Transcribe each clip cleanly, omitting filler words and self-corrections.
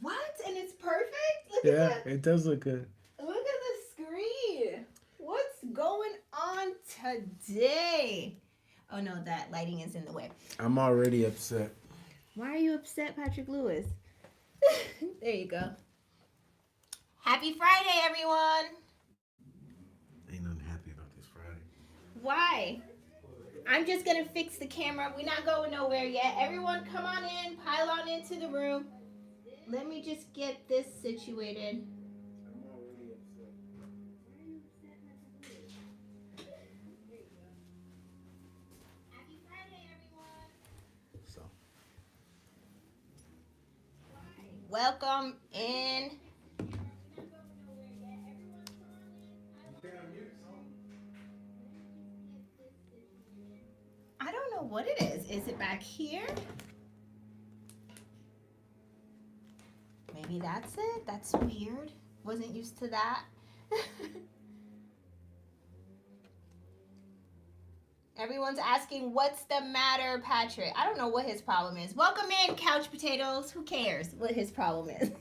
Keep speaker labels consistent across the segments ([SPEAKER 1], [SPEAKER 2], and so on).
[SPEAKER 1] What? And it's perfect?
[SPEAKER 2] Yeah, it does look good.
[SPEAKER 1] Look at the screen. What's going on today? Oh no, that lighting is in the way.
[SPEAKER 2] I'm already upset.
[SPEAKER 1] Why are you upset, Patrick Lewis? There you go. Happy Friday, everyone.
[SPEAKER 2] Ain't nothing happy about this Friday.
[SPEAKER 1] Why? I'm just gonna fix the camera. We're not going nowhere yet. Everyone, come on in, pile on into the room. Let me just get this situated.
[SPEAKER 2] I'm already upset.
[SPEAKER 1] Happy Friday, everyone.
[SPEAKER 2] So,
[SPEAKER 1] Welcome in. I don't know what it is. Is it back here? Maybe that's it. That's weird. Wasn't used to that. Everyone's asking, what's the matter, Patrick? I don't know what his problem is. Welcome in, Couch Potatoes. Who cares what his problem is?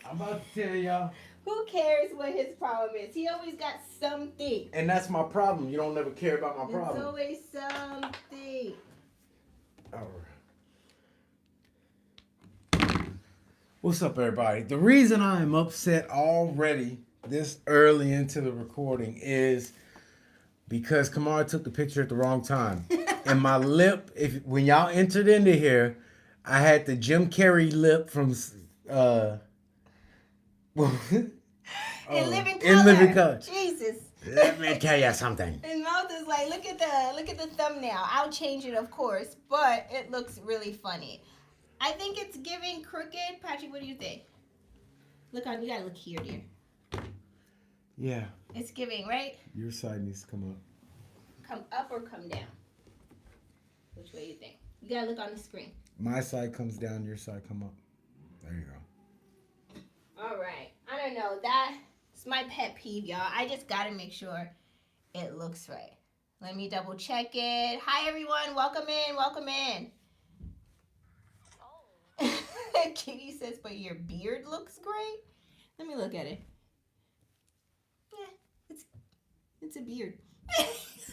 [SPEAKER 2] I'm about to tell y'all.
[SPEAKER 1] Who cares what his problem is? He always got something.
[SPEAKER 2] And that's my problem. You don't never care about my problem.
[SPEAKER 1] It's always something.
[SPEAKER 2] All right. What's up, everybody? The reason I am upset already this early into the recording is because Kamara took the picture at the wrong time. And my lip, when y'all entered into here, I had the Jim Carrey lip from
[SPEAKER 1] In living color.
[SPEAKER 2] In living color.
[SPEAKER 1] Jesus.
[SPEAKER 2] Let me tell you something.
[SPEAKER 1] His mouth is like, look at the thumbnail. I'll change it, of course, but it looks really funny. I think it's giving crooked. Patrick, what do you think? Look on, you gotta look here, dear.
[SPEAKER 2] Yeah.
[SPEAKER 1] It's giving, right?
[SPEAKER 2] Your side needs to come up.
[SPEAKER 1] Come up or come down? Which way do you think? You gotta look on the screen.
[SPEAKER 2] My side comes down, your side come up. There you go.
[SPEAKER 1] All right. I don't know. That's my pet peeve, y'all. I just gotta make sure it looks right. Let me double check it. Hi, everyone. Welcome in. Welcome in. Oh. Kitty says, but your beard looks great. Let me look at it. Yeah, it's a beard.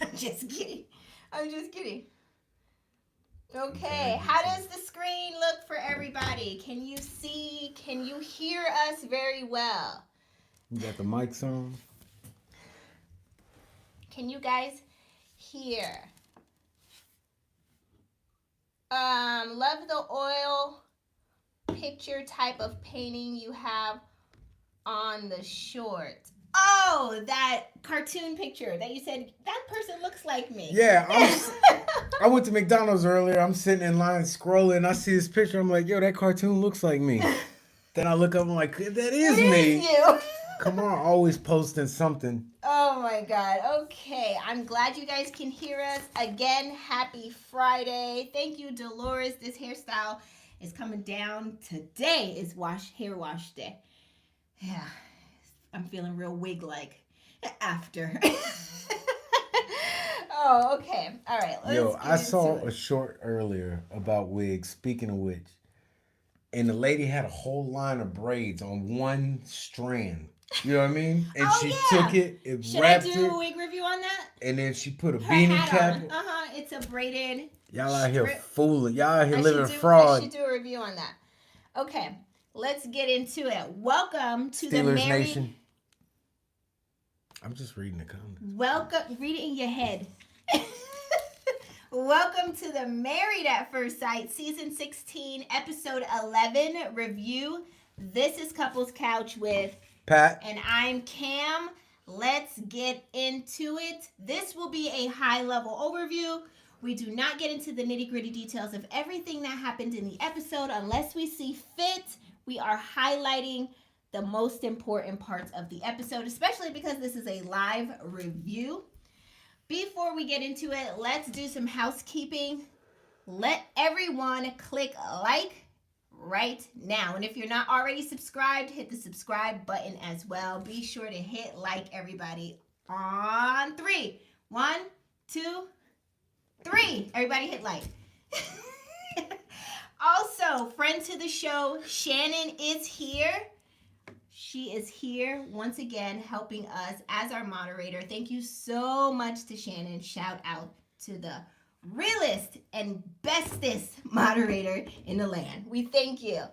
[SPEAKER 1] I'm just kidding. I'm just kidding. Okay, how does the screen look for everybody? Can you see? Can you hear us very well?
[SPEAKER 2] You got the mics on?
[SPEAKER 1] Can you guys hear? Love the oil picture type of painting you have on the short. Oh, that cartoon picture that you said, that person looks like me.
[SPEAKER 2] Yeah, I went to McDonald's earlier. I'm sitting in line scrolling. I see this picture. I'm like, yo, that cartoon looks like me. Then I look up. I'm like, that is me.
[SPEAKER 1] It is you.
[SPEAKER 2] Come on, always posting something.
[SPEAKER 1] Oh my God. Okay. I'm glad you guys can hear us. Again, happy Friday. Thank you, Dolores. This hairstyle is coming down. Today is hair wash day. Yeah. I'm feeling real wig-like after. Oh, okay. All right.
[SPEAKER 2] Yo, I saw a short earlier about wigs, speaking of which. And the lady had a whole line of braids on one strand. You know what I mean? And she took it, wrapped it.
[SPEAKER 1] Should I do a wig review on that?
[SPEAKER 2] And then she put a beanie cap.
[SPEAKER 1] It's a braided.
[SPEAKER 2] Y'all out here fooling. Y'all out here living fraud.
[SPEAKER 1] I should do a review on that. Okay, let's get into it. Welcome to
[SPEAKER 2] Steelers
[SPEAKER 1] the Married
[SPEAKER 2] Nation. I'm just reading the comments.
[SPEAKER 1] Welcome, read it in your head. Welcome to the Married at First Sight, Season 16, Episode 11 review. This is Couples Couch with
[SPEAKER 2] Pat.
[SPEAKER 1] And I'm Cam. Let's get into it. This will be a high-level overview. We do not get into the nitty-gritty details of everything that happened in the episode unless we see fit. We are highlighting the most important parts of the episode, especially because this is a live review. Before we get into it, let's do some housekeeping. Let everyone click like right now. And if you're not already subscribed, hit the subscribe button as well. Be sure to hit like, everybody, on 3. 1, 2, 3. Everybody hit like. Also, friend to the show, Shannon is here. She is here once again helping us as our moderator. Thank you so much to Shannon. Shout out to the realest and bestest moderator in the land. We thank you.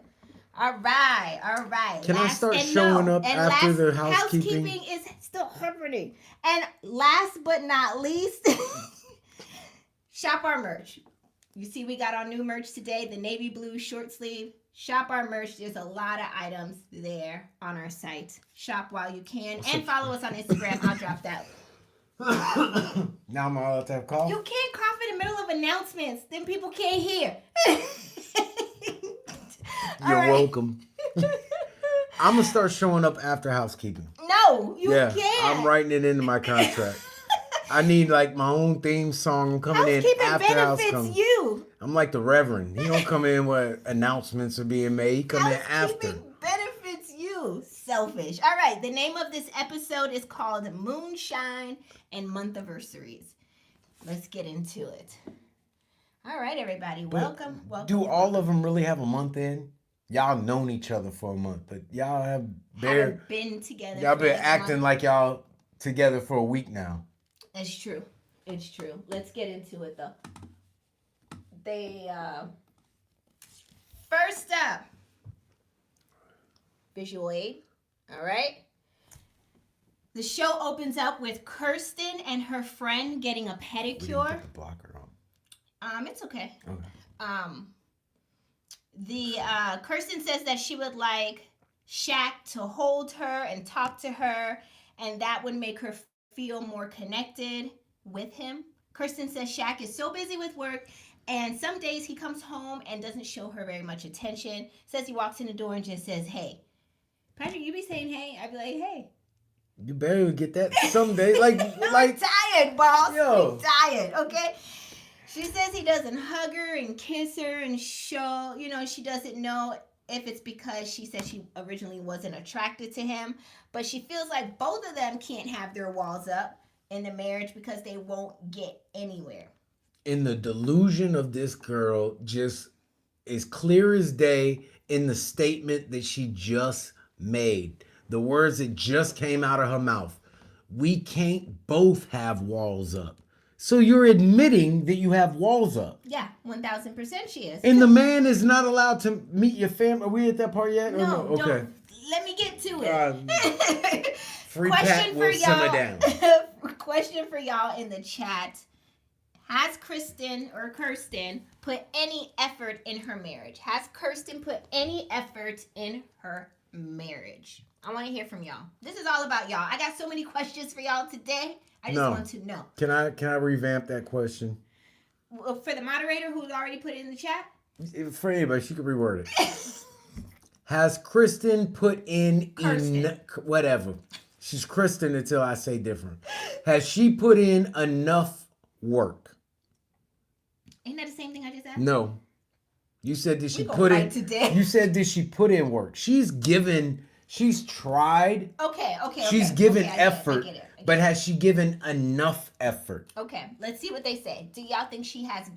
[SPEAKER 1] All right.
[SPEAKER 2] Can I start showing up after the housekeeping?
[SPEAKER 1] Housekeeping is still happening. And last but not least, shop our merch. You see we got our new merch today, the navy blue short sleeve. Shop our merch. There's a lot of items there on our site. Shop while you can. And follow us on Instagram. I'll drop that.
[SPEAKER 2] Now I'm allowed to have cough?
[SPEAKER 1] You can't cough in the middle of announcements. Then people can't hear.
[SPEAKER 2] You're welcome. I'm going to start showing up after housekeeping.
[SPEAKER 1] No, you can't.
[SPEAKER 2] I'm writing it into my contract. I need like my own theme song. I'm coming in after house comes.
[SPEAKER 1] You.
[SPEAKER 2] I'm like the Reverend. He don't come in where announcements are being made. He come in after.
[SPEAKER 1] Benefits you. Selfish. All right. The name of this episode is called Moonshine and Month-iversaries. Let's get into it. All right, everybody. Welcome.
[SPEAKER 2] Do all of them really have a month in? Y'all known each other for a month, but y'all
[SPEAKER 1] haven't been together.
[SPEAKER 2] Y'all been acting like y'all together for a week now.
[SPEAKER 1] It's true. Let's get into it, though. First up, visual aid. All right. The show opens up with Kirsten and her friend getting a pedicure.
[SPEAKER 2] We didn't put the blocker on.
[SPEAKER 1] It's okay.
[SPEAKER 2] Okay.
[SPEAKER 1] Kirsten says that she would like Shaq to hold her and talk to her, and that would make her feel more connected with him. Kirsten says Shaq is so busy with work, and some days he comes home and doesn't show her very much attention. Says he walks in the door and just says, "Hey." Patrick, you be saying hey, I'd be like, "Hey."
[SPEAKER 2] You better get that someday. Like
[SPEAKER 1] tired, boss.
[SPEAKER 2] Yo.
[SPEAKER 1] I'm tired, okay? She says he doesn't hug her and kiss her and show, she doesn't know if it's because she said she originally wasn't attracted to him, but she feels like both of them can't have their walls up in the marriage because they won't get anywhere.
[SPEAKER 2] In the delusion of this girl, just as clear as day in the statement that she just made, the words that just came out of her mouth. We can't both have walls up. So you're admitting that you have walls up.
[SPEAKER 1] Yeah, 1,000% she is.
[SPEAKER 2] And the man is not allowed to meet your family. Are we at that part yet?
[SPEAKER 1] No,
[SPEAKER 2] okay.
[SPEAKER 1] Don't. Let me get to it.
[SPEAKER 2] Free Pat will simmer down.
[SPEAKER 1] Question for y'all in the chat. Has Kirsten put any effort in her marriage? Has Kirsten put any effort in her marriage? I want to hear from y'all. This is all about y'all. I got so many questions for y'all today. I just want to know.
[SPEAKER 2] Can I revamp that question?
[SPEAKER 1] For the moderator who's already put it in the chat?
[SPEAKER 2] For anybody, she could reword it. Has Kristen put in whatever? She's Kristen until I say different. Has she put in enough work?
[SPEAKER 1] Ain't that the same thing I just asked?
[SPEAKER 2] No. You said did she put in
[SPEAKER 1] today.
[SPEAKER 2] You said did she put in work? She's tried.
[SPEAKER 1] Okay.
[SPEAKER 2] She's given
[SPEAKER 1] I
[SPEAKER 2] effort.
[SPEAKER 1] get it.
[SPEAKER 2] But has she given enough effort?
[SPEAKER 1] Okay, let's see what they say. Do y'all think she has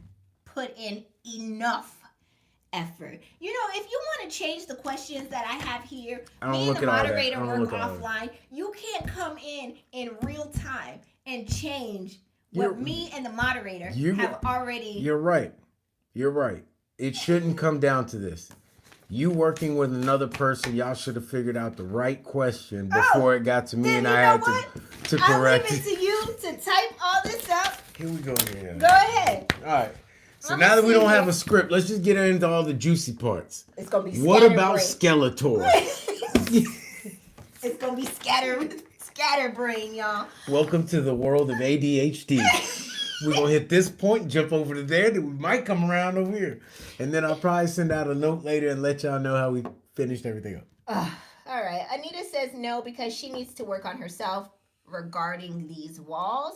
[SPEAKER 1] put in enough effort? If you want to change the questions that I have here, me and the moderator work offline. You can't come in real time and change what me and the moderator have already.
[SPEAKER 2] You're right. It shouldn't come down to this. You working with another person, y'all should have figured out the right question before it got to me, and I had to correct it.
[SPEAKER 1] I'll leave it to you to type all this up.
[SPEAKER 2] Here we go. Here.
[SPEAKER 1] Go ahead.
[SPEAKER 2] All right. So now that we don't have a script, let's just get into all the juicy parts.
[SPEAKER 1] It's gonna be.
[SPEAKER 2] What about Skeletor?
[SPEAKER 1] It's gonna be scatterbrain, y'all.
[SPEAKER 2] Welcome to the world of ADHD. We're going to hit this point, jump over to there, then we might come around over here. And then I'll probably send out a note later and let y'all know how we finished everything up.
[SPEAKER 1] All right. Anita says no because she needs to work on herself regarding these walls.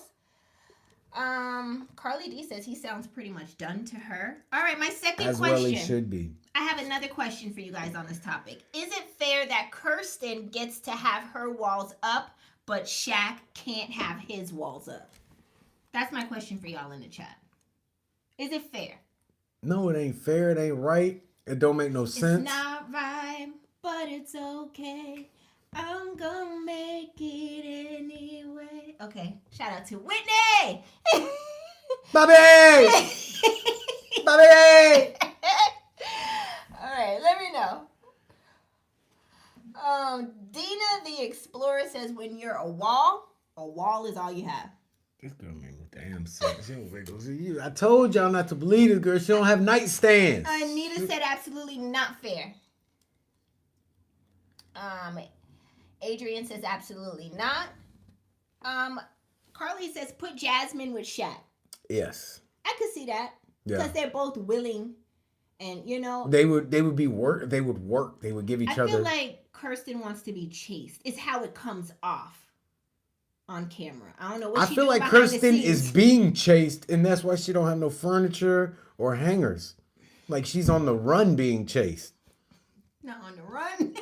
[SPEAKER 1] Carly D says he sounds pretty much done to her. All right, my second question.
[SPEAKER 2] As well he should be.
[SPEAKER 1] I have another question for you guys on this topic. Is it fair that Kirsten gets to have her walls up, but Shaq can't have his walls up? That's my question for y'all in the chat. Is it fair?
[SPEAKER 2] No, it ain't fair. It ain't right. It don't make no sense.
[SPEAKER 1] It's not right, but it's okay. I'm gonna make it anyway. Okay, shout out to Whitney.
[SPEAKER 2] Bobby! Bobby!
[SPEAKER 1] All right, let me know. Dina the Explorer says when you're a wall is all you have.
[SPEAKER 2] This girl made me damn sick. She don't make no sense. I told y'all not to believe this girl. She don't have nightstands.
[SPEAKER 1] Anita said absolutely not fair. Adrian says absolutely not. Carly says put Jasmine with Shaq.
[SPEAKER 2] Yes.
[SPEAKER 1] I could see that.
[SPEAKER 2] Yeah.
[SPEAKER 1] Because they're both willing, and
[SPEAKER 2] they would be work. They would work. They would give each other.
[SPEAKER 1] I feel like Kirsten wants to be chased. It's how it comes off on camera. I don't know what
[SPEAKER 2] I feel like Kirsten is being chased, and that's why she don't have no furniture or hangers. Like she's on the run being chased.
[SPEAKER 1] Not on the run. Not on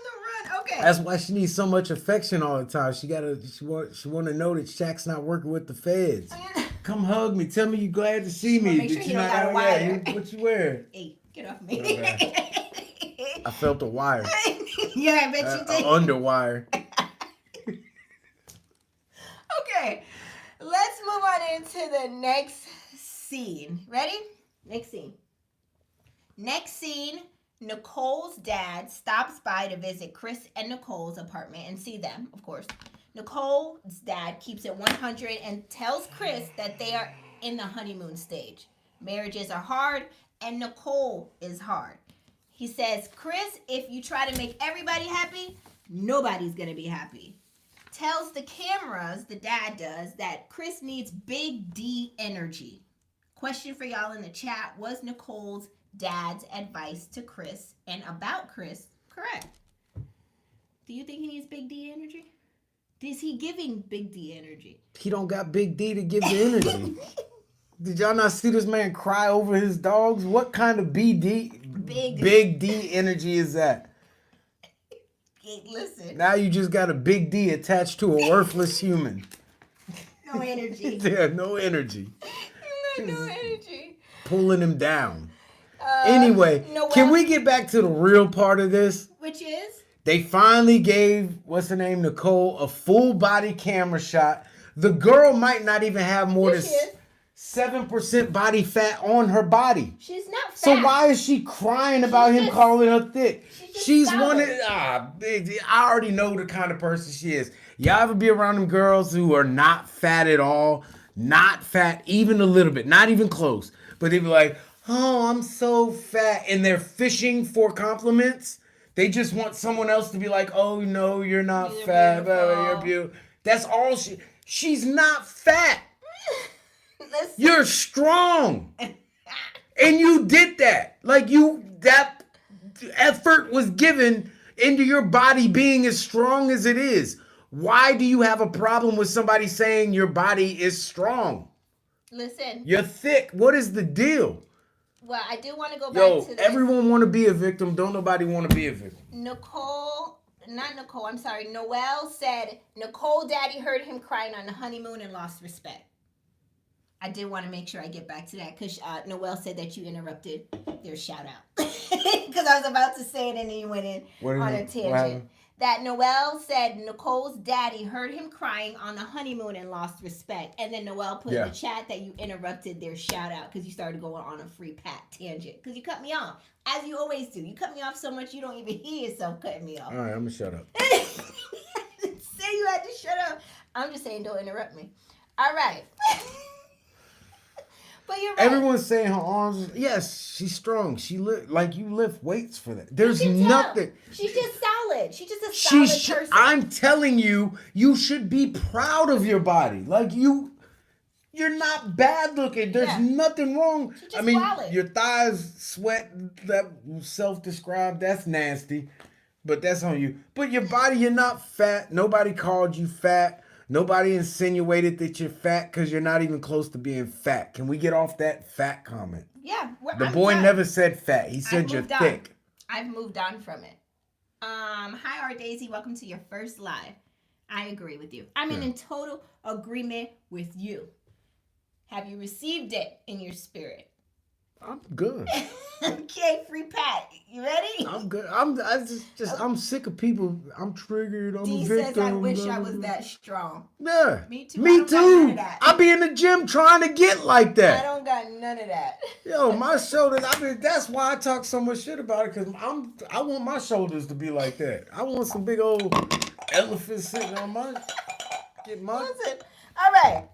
[SPEAKER 1] the run. Okay.
[SPEAKER 2] That's why she needs so much affection all the time. She want to know that Shaq's not working with the feds. Come hug me. Tell me you're glad to see me.
[SPEAKER 1] Make sure you don't got a wire.
[SPEAKER 2] What you wear?
[SPEAKER 1] Hey, get off me.
[SPEAKER 2] I felt a wire.
[SPEAKER 1] Yeah, I bet you did.
[SPEAKER 2] Underwire.
[SPEAKER 1] Okay, let's move on into the next scene. Ready? Next scene. Next scene, Nicole's dad stops by to visit Chris and Nicole's apartment and see them, of course. Nicole's dad keeps it 100 and tells Chris that they are in the honeymoon stage. Marriages are hard and Nicole is hard. He says, Chris, if you try to make everybody happy, nobody's going to be happy. Tells the cameras, the dad does, that Chris needs big D energy. Question for y'all in the chat, was Nicole's dad's advice to Chris and about Chris correct? Do you think he needs big D energy? Is he giving big D energy?
[SPEAKER 2] He don't got big D to give the energy. Did y'all not see this man cry over his dogs? What kind of big D energy is that?
[SPEAKER 1] Listen.
[SPEAKER 2] Now you just got a big D attached to a worthless human.
[SPEAKER 1] No energy.
[SPEAKER 2] Yeah, no energy.
[SPEAKER 1] No energy.
[SPEAKER 2] Pulling him down. Anyway, can we get back to the real part of this?
[SPEAKER 1] Which is?
[SPEAKER 2] They finally gave, what's her name, Nicole, a full body camera shot. The girl might not even have more than 7% body fat on her body.
[SPEAKER 1] She's not fat.
[SPEAKER 2] So why is she crying about him calling her thick? She's
[SPEAKER 1] solid.
[SPEAKER 2] I already know the kind of person she is. Y'all ever be around them girls who are not fat at all? Not fat even a little bit, not even close. But they be like, oh, I'm so fat. And they're fishing for compliments. They just want someone else to be like, oh, no, you're not fat. You're beautiful. That's all she's not fat.
[SPEAKER 1] Listen.
[SPEAKER 2] You're strong. And you did that. That effort was given into your body being as strong as it is. Why do you have a problem with somebody saying your body is strong?
[SPEAKER 1] Listen.
[SPEAKER 2] You're thick. What is the deal?
[SPEAKER 1] Well, I do want to go back to this.
[SPEAKER 2] Everyone want to be a victim. Don't nobody want to be a victim.
[SPEAKER 1] Noelle said Nicole daddy heard him crying on the honeymoon and lost respect. I did want to make sure I get back to that because Noelle said that you interrupted their shout out. Because I was about to say it and then you went in on a tangent. That Noelle said Nicole's daddy heard him crying on the honeymoon and lost respect. And then Noelle put in the chat that you interrupted their shout out because you started going on a free pat tangent. Because you cut me off, as you always do. You cut me off so much you don't even hear yourself cutting me off.
[SPEAKER 2] All right, I'm going to shut up.
[SPEAKER 1] Say you had to shut up. I'm just saying don't interrupt me. All right. But you're right.
[SPEAKER 2] Everyone's saying her arms. Yes, she's strong. She you lift weights for that. There's nothing.
[SPEAKER 1] She's just solid. She's just a solid person.
[SPEAKER 2] I'm telling you, you should be proud of your body. You're not bad looking. There's nothing wrong.
[SPEAKER 1] I mean, solid.
[SPEAKER 2] Your thighs sweat. That self-described. That's nasty. But that's on you. But your body, you're not fat. Nobody called you fat. Nobody insinuated that you're fat because you're not even close to being fat. Can we get off that fat comment?
[SPEAKER 1] Yeah.
[SPEAKER 2] The boy never said fat. He said you're thick.
[SPEAKER 1] I've moved on from it. Hi, Art Daisy. Welcome to your first live. I agree with you. I'm in total agreement with you. Have you received it in your spirit?
[SPEAKER 2] I'm good.
[SPEAKER 1] Okay, free Pat. You ready?
[SPEAKER 2] I'm good. I'm sick of people. I'm triggered. I'm a
[SPEAKER 1] D
[SPEAKER 2] victim.
[SPEAKER 1] says, I wish
[SPEAKER 2] blah,
[SPEAKER 1] I
[SPEAKER 2] blah,
[SPEAKER 1] was
[SPEAKER 2] blah.
[SPEAKER 1] that strong.
[SPEAKER 2] Yeah.
[SPEAKER 1] Me too. I
[SPEAKER 2] Me
[SPEAKER 1] don't got none of
[SPEAKER 2] too.
[SPEAKER 1] that.
[SPEAKER 2] I be in the gym trying to get like
[SPEAKER 1] I
[SPEAKER 2] that.
[SPEAKER 1] don't got none of that.
[SPEAKER 2] Yo, my shoulders. I mean, that's why I talk so much shit about it, because I want my shoulders to be like that. I want some big old elephants sitting on my. Get my.
[SPEAKER 1] Listen. All right.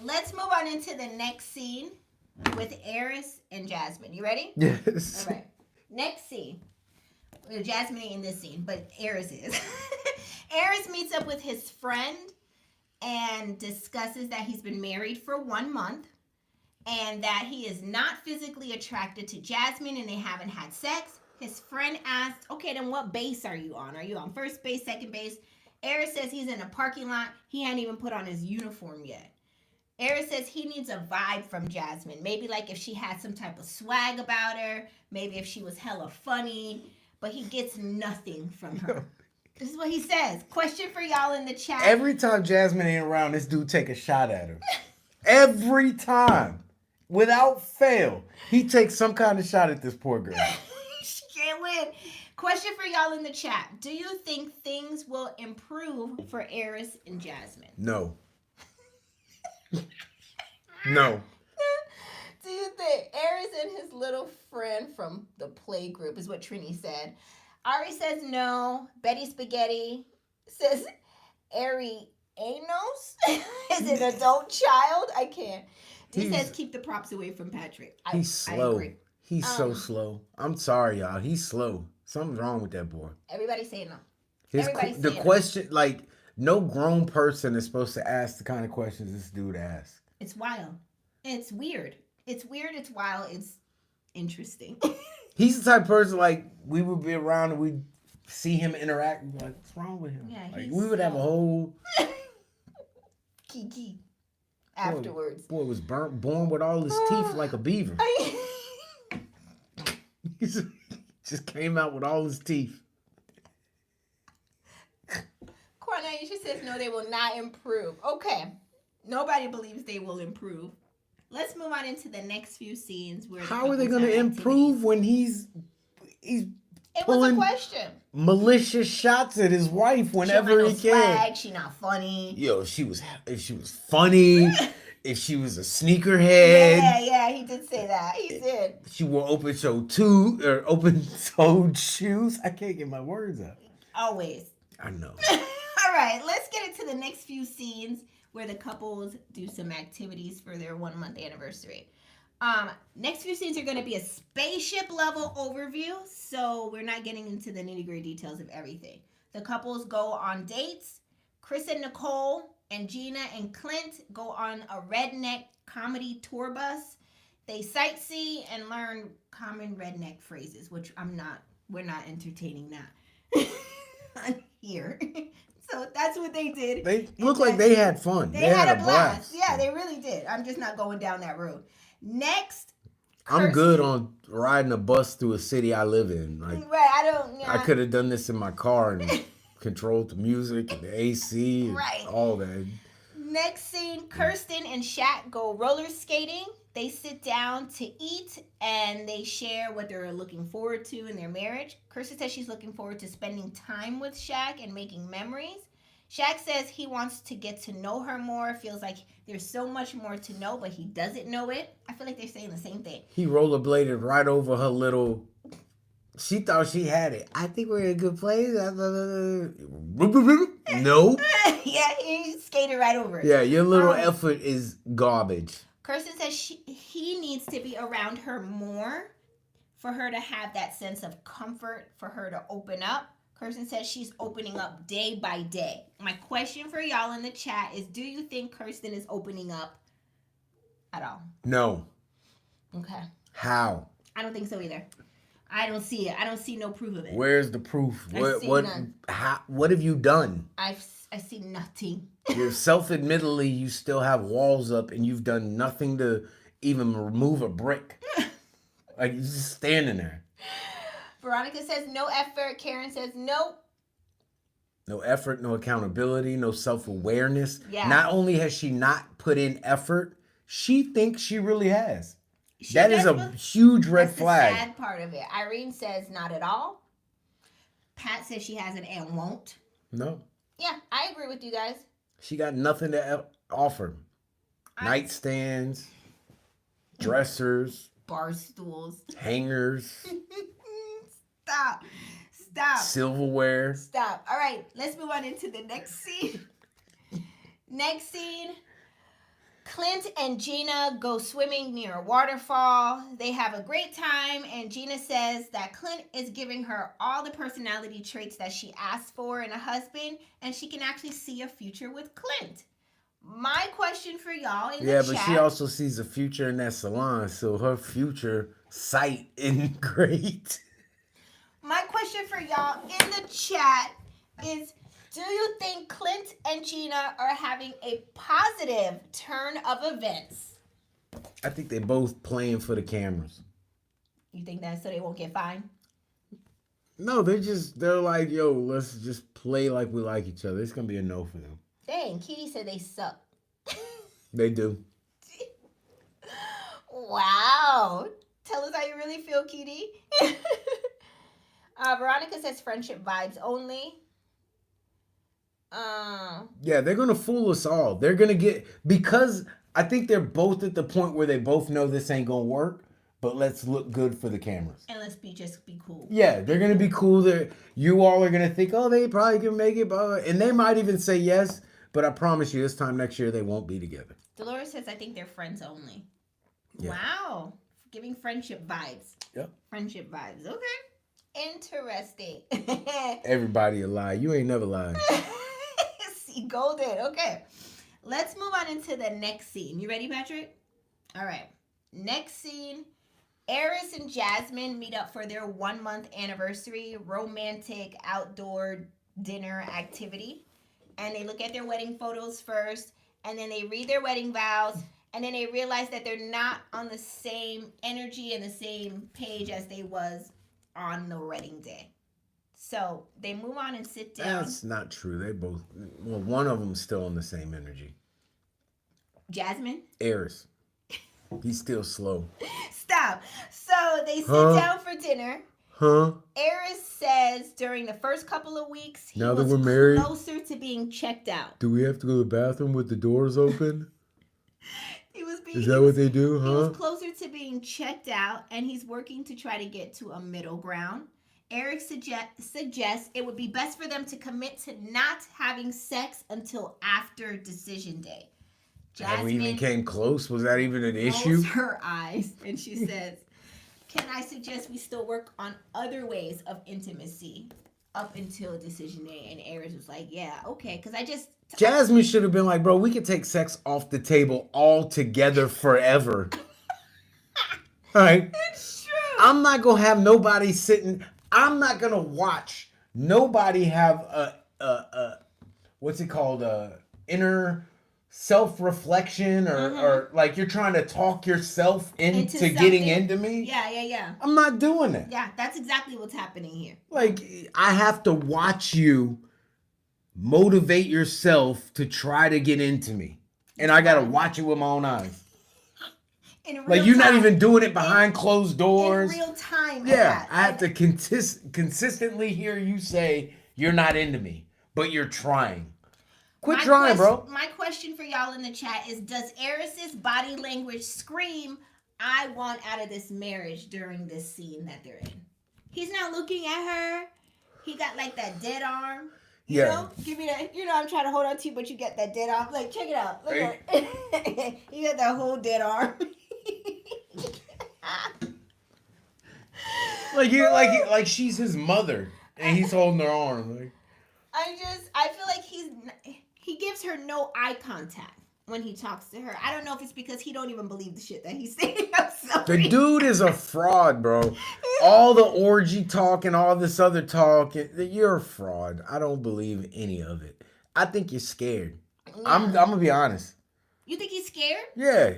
[SPEAKER 1] Let's move on into the next scene with Eris and Jasmine. You ready?
[SPEAKER 2] Yes.
[SPEAKER 1] All right. Next scene. Well, Jasmine ain't in this scene, but Eris is. Eris meets up with his friend and discusses that he's been married for 1 month and that he is not physically attracted to Jasmine and they haven't had sex. His friend asks, okay, then what base are you on? Are you on first base, second base? Eris says he's in a parking lot. He hadn't even put on his uniform yet. Eris says he needs a vibe from Jasmine. Maybe like if she had some type of swag about her. Maybe if she was hella funny. But he gets nothing from her. This is what he says. Question for y'all in the chat.
[SPEAKER 2] Every time Jasmine ain't around, this dude take a shot at her. Every time. Without fail. He takes some kind of shot at this poor girl.
[SPEAKER 1] She can't win. Question for y'all in the chat. Do you think things will improve for Eris and Jasmine?
[SPEAKER 2] No. No.
[SPEAKER 1] Do you think Eris and his little friend from the play group is what Trini said? Ari says no. Betty Spaghetti says Ari Anos is an adult child. I can't. He says keep the props away from Patrick.
[SPEAKER 2] He's slow.
[SPEAKER 1] I agree.
[SPEAKER 2] He's so slow. I'm sorry, y'all. He's slow. Something's wrong with that boy.
[SPEAKER 1] Everybody say no.
[SPEAKER 2] The question, like, no grown person is supposed to ask the kind of questions this dude asks.
[SPEAKER 1] It's wild. It's weird. It's weird. It's wild. It's interesting.
[SPEAKER 2] He's the type of person, like, we would be around and we'd see him interact. We'd be like, what's wrong with him?
[SPEAKER 1] Yeah,
[SPEAKER 2] like, we would have a whole...
[SPEAKER 1] Kiki. Afterwards.
[SPEAKER 2] Boy was born with all his teeth like a beaver. He just came out with all his teeth.
[SPEAKER 1] Cornelia says no, they will not improve. Okay. Nobody believes they will improve. Let's move on into the next few scenes where
[SPEAKER 2] how are they going to improve when he's
[SPEAKER 1] it was a question.
[SPEAKER 2] Malicious shots at his wife whenever he can.
[SPEAKER 1] She not funny.
[SPEAKER 2] Yo, if she was funny, if she was a sneakerhead.
[SPEAKER 1] Yeah, he did say that. He did.
[SPEAKER 2] She wore open-toed shoes. I can't get my words out.
[SPEAKER 1] Always.
[SPEAKER 2] I know.
[SPEAKER 1] All right, let's get into the next few scenes where the couples do some activities for their 1 month anniversary. Next few scenes are going to be a spaceship level overview, so we're not getting into the nitty-gritty details of everything. The couples go on dates. Chris and Nicole and Gina and Clint go on a redneck comedy tour bus. They sightsee and learn common redneck phrases, which we're not entertaining that here. So that's what they did.
[SPEAKER 2] They look like they had fun.
[SPEAKER 1] They had a blast. Yeah, they really did. I'm just not going down that road. Next,
[SPEAKER 2] I'm good on riding a bus through a city I live in. Like,
[SPEAKER 1] right,
[SPEAKER 2] I could have done this in my car and controlled the music and the AC and all that.
[SPEAKER 1] Next scene, Kirsten and Shaq go roller skating. They sit down to eat and they share what they're looking forward to in their marriage. Kirsten says she's looking forward to spending time with Shaq and making memories. Shaq says he wants to get to know her more, feels like there's so much more to know, but he doesn't know it. I feel like they're saying the same thing.
[SPEAKER 2] He rollerbladed right over her little... She thought she had it. I think we're in a good place. No.
[SPEAKER 1] Yeah, he skated right over it.
[SPEAKER 2] Yeah, your little effort is garbage.
[SPEAKER 1] Kirsten says he needs to be around her more for her to have that sense of comfort, for her to open up. Kirsten says she's opening up day by day. My question for y'all in the chat is, do you think Kirsten is opening up at all?
[SPEAKER 2] No.
[SPEAKER 1] Okay.
[SPEAKER 2] How?
[SPEAKER 1] I don't think so either. I don't see it. I don't see no proof of it.
[SPEAKER 2] Where's the proof?
[SPEAKER 1] None.
[SPEAKER 2] What have you done?
[SPEAKER 1] I see nothing.
[SPEAKER 2] You're self-admittedly, you still have walls up and you've done nothing to even remove a brick. Like, you're just standing there.
[SPEAKER 1] Veronica says no effort. Karen says nope.
[SPEAKER 2] No effort, no accountability, no self-awareness.
[SPEAKER 1] Yeah.
[SPEAKER 2] Not only has she not put in effort, she thinks she really has. That is a huge red
[SPEAKER 1] That's
[SPEAKER 2] flag.
[SPEAKER 1] the sad part of it. Irene says not at all. Pat says she hasn't and won't.
[SPEAKER 2] No.
[SPEAKER 1] Yeah, I agree with you guys.
[SPEAKER 2] She got nothing to offer. Nightstands, dressers,
[SPEAKER 1] bar stools,
[SPEAKER 2] hangers.
[SPEAKER 1] Stop.
[SPEAKER 2] Silverware.
[SPEAKER 1] Stop. All right, let's move on into the next scene. Next scene. Clint and Gina go swimming near a waterfall. They have a great time, and Gina says that Clint is giving her all the personality traits that she asked for in a husband, and she can actually see a future with Clint. My question for y'all in the chat. Yeah, but
[SPEAKER 2] she also sees a future in that salon, so her future sight isn't great.
[SPEAKER 1] My question for y'all in the chat is, do you think Clint and Gina are having a positive turn of events?
[SPEAKER 2] I think they're both playing for the cameras.
[SPEAKER 1] You think that so they won't get fined?
[SPEAKER 2] No, they're like, yo, let's just play like we like each other. It's going to be a no for them.
[SPEAKER 1] Dang, Kitty said they suck.
[SPEAKER 2] They do.
[SPEAKER 1] Wow. Tell us how you really feel, Kitty. Veronica says friendship vibes only.
[SPEAKER 2] Yeah, they're gonna fool us all. They're gonna because I think they're both at the point where they both know this ain't gonna work, but let's look good for the cameras.
[SPEAKER 1] And let's just be cool.
[SPEAKER 2] Yeah, they're gonna be cool. You all are gonna think, oh, they probably can make it, and they might even say yes. But I promise you, this time next year they won't be together.
[SPEAKER 1] Dolores says, I think they're friends only.
[SPEAKER 2] Yeah.
[SPEAKER 1] Wow, giving friendship vibes.
[SPEAKER 2] Yep.
[SPEAKER 1] Friendship vibes. Okay. Interesting.
[SPEAKER 2] Everybody a lie. You ain't never lied.
[SPEAKER 1] See, golden. Okay. Let's move on into the next scene. You ready, Patrick? All right. Next scene. Eris and Jasmine meet up for their 1-month anniversary romantic outdoor dinner activity. And they look at their wedding photos first. And then they read their wedding vows. And then they realize that they're not on the same energy and the same page as they was on the wedding day. So they move on and sit down.
[SPEAKER 2] That's not true. They both, one of them's still on the same energy.
[SPEAKER 1] Jasmine?
[SPEAKER 2] Eris. He's still slow.
[SPEAKER 1] Stop. So they sit down for dinner. Eris says during the first couple of weeks, he
[SPEAKER 2] now that
[SPEAKER 1] was
[SPEAKER 2] we're married,
[SPEAKER 1] closer to being checked out.
[SPEAKER 2] Do we have to go to the bathroom with the doors open? Is that what they do, huh?
[SPEAKER 1] He was closer to being checked out, and he's working to try to get to a middle ground. Eric suggests it would be best for them to commit to not having sex until after decision day. Jasmine,
[SPEAKER 2] have we even came close? Was that even an issue?
[SPEAKER 1] Her eyes, and she says, can I suggest we still work on other ways of intimacy up until decision day? And Eris was like, yeah, okay, because
[SPEAKER 2] Jasmine should have been like, bro, we could take sex off the table altogether forever. All right?
[SPEAKER 1] It's true.
[SPEAKER 2] I'm not going to have nobody sitting. I'm not going to watch nobody have a what's it called? Inner self-reflection or like you're trying to talk yourself into getting into me.
[SPEAKER 1] Yeah.
[SPEAKER 2] I'm not doing that.
[SPEAKER 1] Yeah, that's exactly what's happening here.
[SPEAKER 2] Like, I have to watch you motivate yourself to try to get into me. And I got to watch it with my own eyes. Like, you're not even doing it behind closed doors.
[SPEAKER 1] In real time.
[SPEAKER 2] Yeah, I have to consistently hear you say, you're not into me, but you're trying. Quit trying, bro.
[SPEAKER 1] My question for y'all in the chat is, does Eris's body language scream, I want out of this marriage during this scene that they're in? He's not looking at her. He got like that dead arm. You know? Give me that. You know, I'm trying to hold on to you, but you get that dead arm. Like, check it out. Look at it. You got that whole dead arm.
[SPEAKER 2] like she's his mother, and he's holding her arm. Like,
[SPEAKER 1] I feel like he gives her no eye contact when he talks to her. I don't know if it's because he don't even believe the shit that he's saying.
[SPEAKER 2] The dude is a fraud, bro. All the orgy talk and all this other talk, you're a fraud. I don't believe any of it. I think you're scared. Yeah. I'm gonna be honest.
[SPEAKER 1] You think he's scared?
[SPEAKER 2] Yeah,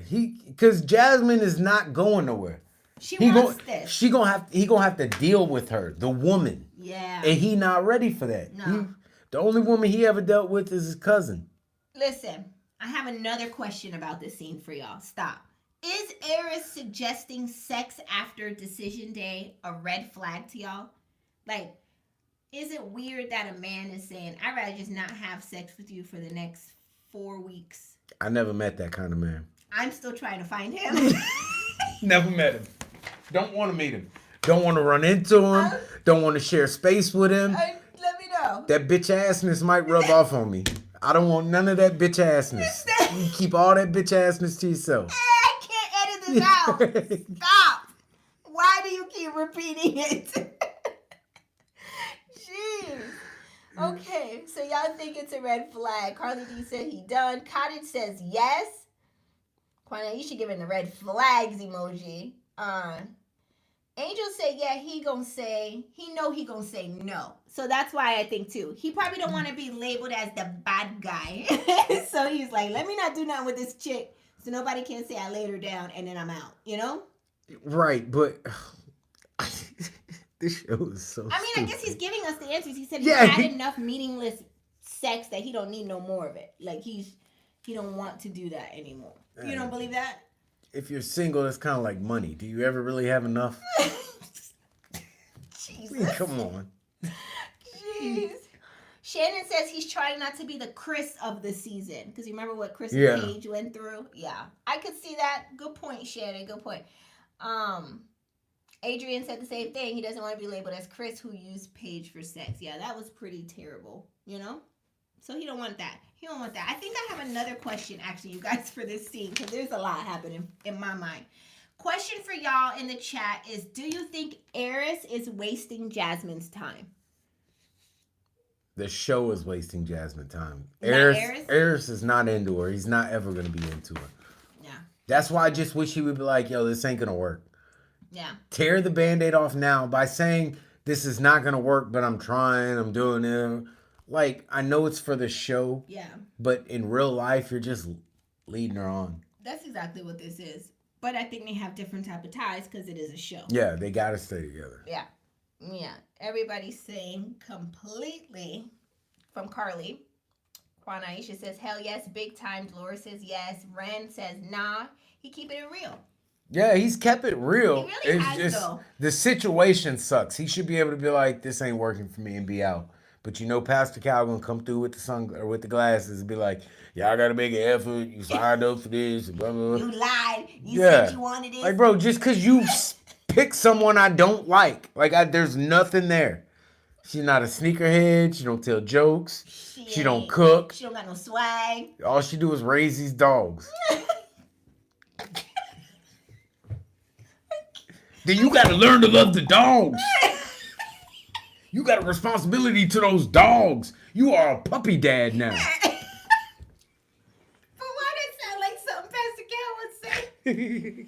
[SPEAKER 2] because Jasmine is not going nowhere.
[SPEAKER 1] He wants this.
[SPEAKER 2] He gonna have to deal with her, the woman.
[SPEAKER 1] Yeah.
[SPEAKER 2] And he not ready for that.
[SPEAKER 1] No.
[SPEAKER 2] The only woman he ever dealt with is his cousin.
[SPEAKER 1] Listen, I have another question about this scene for y'all. Stop. Is Eris suggesting sex after decision day a red flag to y'all? Like, is it weird that a man is saying, I'd rather just not have sex with you for the next 4 weeks?
[SPEAKER 2] I never met that kind of man.
[SPEAKER 1] I'm still trying to find him.
[SPEAKER 2] Never met him. Don't want to meet him. Don't want to run into him. Don't want to share space with him.
[SPEAKER 1] Let me know.
[SPEAKER 2] That bitch assness might rub off on me. I don't want none of that bitch assness. You keep all that bitch assness to yourself.
[SPEAKER 1] I can't edit this out. Stop. Why do you keep repeating it? Jeez. Okay, so y'all think it's a red flag. Carly D said he done. Cottage says yes. Quanaisha giving the red flags emoji. Angel said yeah, he gonna say no. So that's why I think too. He probably don't want to be labeled as the bad guy. So he's like, let me not do nothing with this chick so nobody can say I laid her down and then I'm out, you know?
[SPEAKER 2] Right, but this show is so
[SPEAKER 1] I
[SPEAKER 2] stupid.
[SPEAKER 1] guess he's giving us the answers. He said he had enough meaningless sex that he don't need no more of it. Like he don't want to do that anymore. You don't believe that?
[SPEAKER 2] If you're single, that's kind of like money. Do you ever really have enough?
[SPEAKER 1] Jesus.
[SPEAKER 2] I mean, come on.
[SPEAKER 1] Jeez. Shannon says he's trying not to be the Chris of the season. Because you remember what Chris and Paige went through? Yeah. I could see that. Good point, Shannon. Good point. Adrian said the same thing. He doesn't want to be labeled as Chris who used Paige for sex. Yeah, that was pretty terrible. You know? So he don't want that. He don't want that. I think I have another question, actually, you guys, for this scene. Because there's a lot happening in my mind. Question for y'all in the chat is, do you think Eris is wasting Jasmine's time?
[SPEAKER 2] The show is wasting Jasmine time. Eris is not into her. He's not ever going to be into her.
[SPEAKER 1] Yeah.
[SPEAKER 2] That's why I just wish he would be like, yo, this ain't going to work.
[SPEAKER 1] Yeah.
[SPEAKER 2] Tear the Band-Aid off now by saying this is not going to work, but I'm trying, I'm doing it. Like, I know it's for the show.
[SPEAKER 1] Yeah.
[SPEAKER 2] But in real life, you're just leading her on.
[SPEAKER 1] That's exactly what this is. But I think they have different type of ties because it is a show.
[SPEAKER 2] Yeah, they got to stay together.
[SPEAKER 1] Yeah. Yeah. Everybody's saying completely from Carly. Quanaisha says, hell yes, big time. Laura says yes. Ren says, nah. He keeping it real.
[SPEAKER 2] Yeah, he's kept it real.
[SPEAKER 1] He really
[SPEAKER 2] it's
[SPEAKER 1] has,
[SPEAKER 2] just
[SPEAKER 1] though.
[SPEAKER 2] The situation sucks. He should be able to be like, this ain't working for me and be out. But you know, Pastor Cal gonna come through with the sun or with the glasses and be like, y'all gotta make an effort. You signed up for this. Blah, blah, blah.
[SPEAKER 1] You lied. You said you wanted it.
[SPEAKER 2] Like, bro, just because you pick someone I don't like there's nothing there. She's not a sneakerhead. She don't tell jokes. She don't cook.
[SPEAKER 1] She don't got no swag.
[SPEAKER 2] All she do is raise these dogs. Then you gotta learn to love the dogs. You got a responsibility to those dogs. You are a puppy dad now.
[SPEAKER 1] But why that sound like something Pastor Cal would say?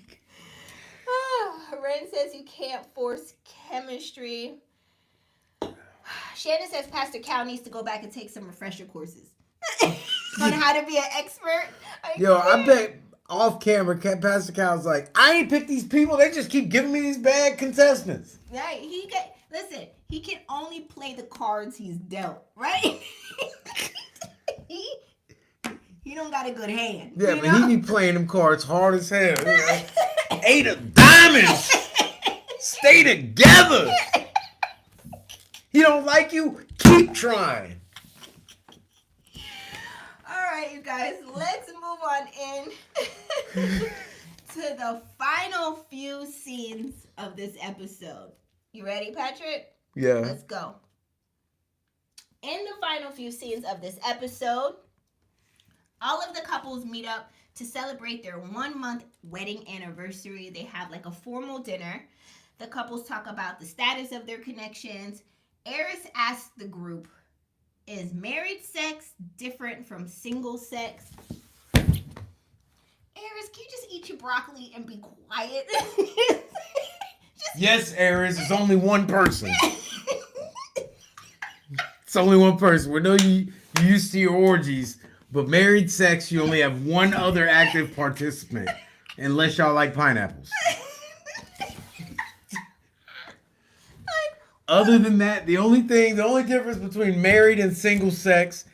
[SPEAKER 1] Ren says you can't force chemistry. Shannon says Pastor Cal needs to go back and take some refresher courses on how to be an expert.
[SPEAKER 2] I bet off camera, Pastor Cal's like, I ain't picked these people. They just keep giving me these bad contestants.
[SPEAKER 1] Right? Listen, he can only play the cards he's dealt, right? he don't got a good hand.
[SPEAKER 2] Yeah, but he be playing them cards hard as hell. Eight of diamonds. Stay together. He don't like you? Keep trying.
[SPEAKER 1] All right, you guys, let's move on in to the final few scenes of this episode. You ready, Patrick?
[SPEAKER 2] Yeah.
[SPEAKER 1] Let's go. In the final few scenes of this episode, all of the couples meet up to celebrate their 1-month wedding anniversary. They have like a formal dinner. The couples talk about the status of their connections. Eris asks the group, is married sex different from single sex? Eris, can you just eat your broccoli and be quiet?
[SPEAKER 2] Yes, Eris, it's only one person. It's only one person. We know you used to your orgies, but married sex, you only have one other active participant, unless y'all like pineapples. Other than that, the only difference between married and single sex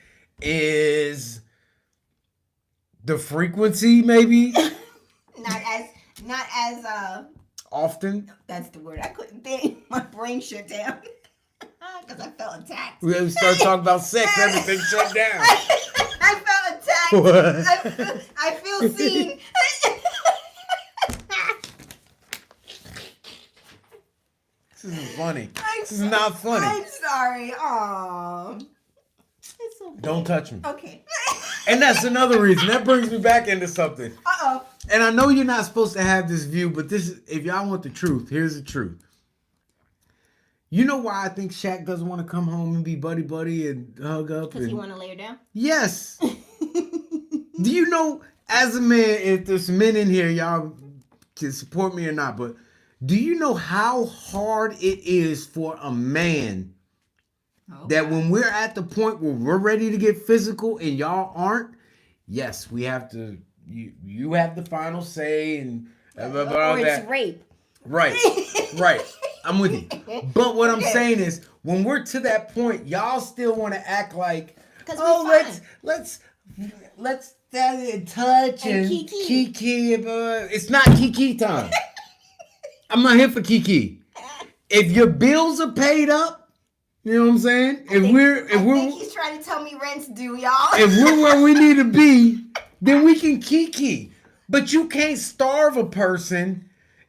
[SPEAKER 2] is the frequency, maybe.
[SPEAKER 1] not as
[SPEAKER 2] often.
[SPEAKER 1] That's the word. I couldn't think. My brain shut down because I felt attacked.
[SPEAKER 2] We start talking about sex, everything shut down.
[SPEAKER 1] I felt attacked.
[SPEAKER 2] What?
[SPEAKER 1] I feel seen.
[SPEAKER 2] This isn't funny. This is not funny.
[SPEAKER 1] I'm sorry. Aww. It's okay.
[SPEAKER 2] Don't touch me.
[SPEAKER 1] Okay.
[SPEAKER 2] And that's another reason. That brings me back into something.
[SPEAKER 1] Uh-oh.
[SPEAKER 2] And I know you're not supposed to have this view, but this is, if y'all want the truth, here's the truth. You know why I think Shaq doesn't want to come home and be buddy and hug up?
[SPEAKER 1] Because he want to lay her down?
[SPEAKER 2] Yes. Do you know, as a man, if there's men in here, y'all can support me or not, but do you know how hard it is for a man that when we're at the point where we're ready to get physical and y'all aren't? Yes, we have to, you have the final say and blah, blah, blah,
[SPEAKER 1] or it's rape.
[SPEAKER 2] Right, right. I'm with you. But what I'm saying is, when we're to that point, y'all still want to act like, let's touch and kiki. It's not kiki time. I'm not here for kiki. If your bills are paid up, you know what I'm saying? I think
[SPEAKER 1] he's trying to tell me rent's due, y'all.
[SPEAKER 2] If we're where we need to be, then we can kiki. But you can't starve a person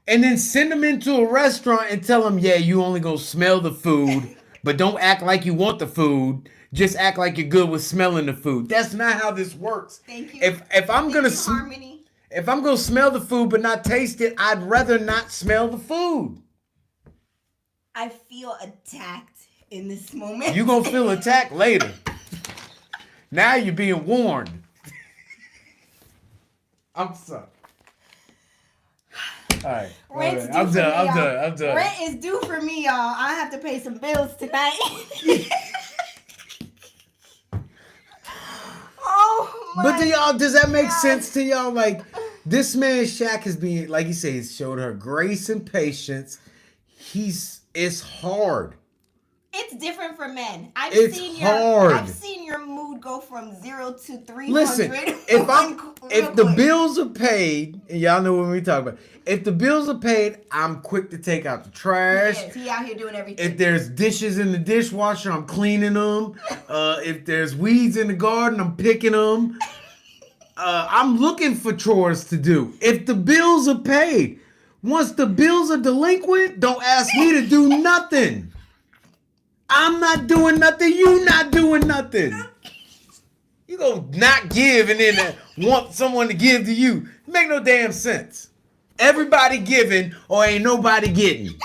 [SPEAKER 2] and then send them into a restaurant and tell them, yeah, you only gonna smell the food, but don't act like you want the food. Just act like you're good with smelling the food. That's not how this works.
[SPEAKER 1] Thank you.
[SPEAKER 2] If I'm gonna
[SPEAKER 1] Harmony.
[SPEAKER 2] If I'm gonna smell the food but not taste it, I'd rather not smell the food.
[SPEAKER 1] I feel attacked in this moment.
[SPEAKER 2] You gonna feel attacked later. Now you're being warned. I'm sorry. All right.
[SPEAKER 1] Rent's due
[SPEAKER 2] I'm
[SPEAKER 1] for
[SPEAKER 2] done.
[SPEAKER 1] me,
[SPEAKER 2] I'm done.
[SPEAKER 1] Rent is due for me, y'all. I have to pay some bills tonight. Oh my.
[SPEAKER 2] But to y'all, does that make sense to y'all? Like, this man Shaq is being, like he said, he's showed her grace and patience. It's hard.
[SPEAKER 1] It's different for men. I've seen your mood go from 0 to 300.
[SPEAKER 2] Listen, if the bills are paid, and y'all know what we talk about. If the bills are paid, I'm quick to take out the trash.
[SPEAKER 1] Yes, he out here doing everything.
[SPEAKER 2] If there's dishes in the dishwasher, I'm cleaning them. If there's weeds in the garden, I'm picking them. I'm looking for chores to do. If the bills are paid, once the bills are delinquent, don't ask me to do nothing. I'm not doing nothing. You not doing nothing. You gonna not give and then want someone to give to you. It make no damn sense. Everybody giving or ain't nobody getting.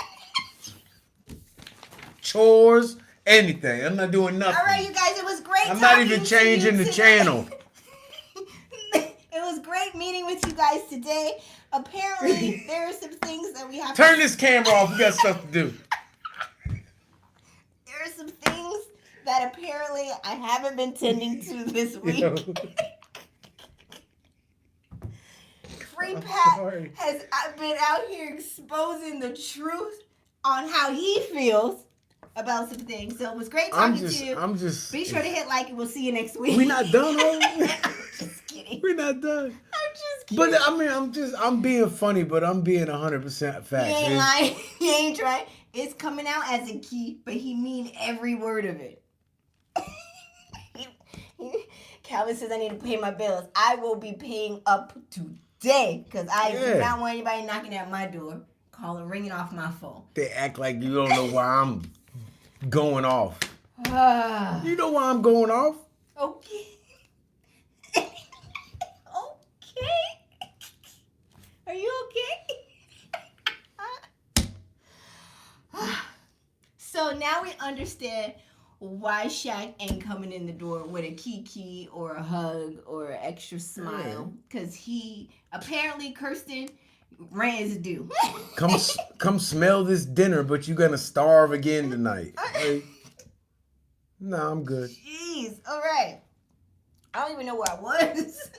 [SPEAKER 2] Chores, anything. I'm not doing nothing.
[SPEAKER 1] All right, you guys, it was great.
[SPEAKER 2] I'm not even changing the channel.
[SPEAKER 1] It was great meeting with you guys today. Apparently, there are some things that we have
[SPEAKER 2] Turn
[SPEAKER 1] to...
[SPEAKER 2] this camera off. We got stuff to do.
[SPEAKER 1] There are some things that apparently I haven't been tending to this week. Free Pat has been out here exposing the truth on how he feels about some things. So it was great talking to you. Be sure to hit like and we'll see you next week.
[SPEAKER 2] We're not done,
[SPEAKER 1] I'm just kidding.
[SPEAKER 2] We're not done.
[SPEAKER 1] I'm just kidding.
[SPEAKER 2] But I mean, I'm being funny, but I'm being 100% facts.
[SPEAKER 1] He ain't lying. He ain't trying. It's coming out as a key, but he mean every word of it. Calvin says I need to pay my bills. I will be paying up today because I do not want anybody knocking at my door, ringing off my phone.
[SPEAKER 2] They act like you don't know why I'm going off. You know why I'm going off?
[SPEAKER 1] Okay. Okay. Are you okay? So now we understand why Shaq ain't coming in the door with a kiki or a hug or an extra smile. Because he, apparently, Kirsten, rent is due.
[SPEAKER 2] Come smell this dinner, but you're going to starve again tonight. Like, no, I'm good.
[SPEAKER 1] Jeez. All right. I don't even know where I was.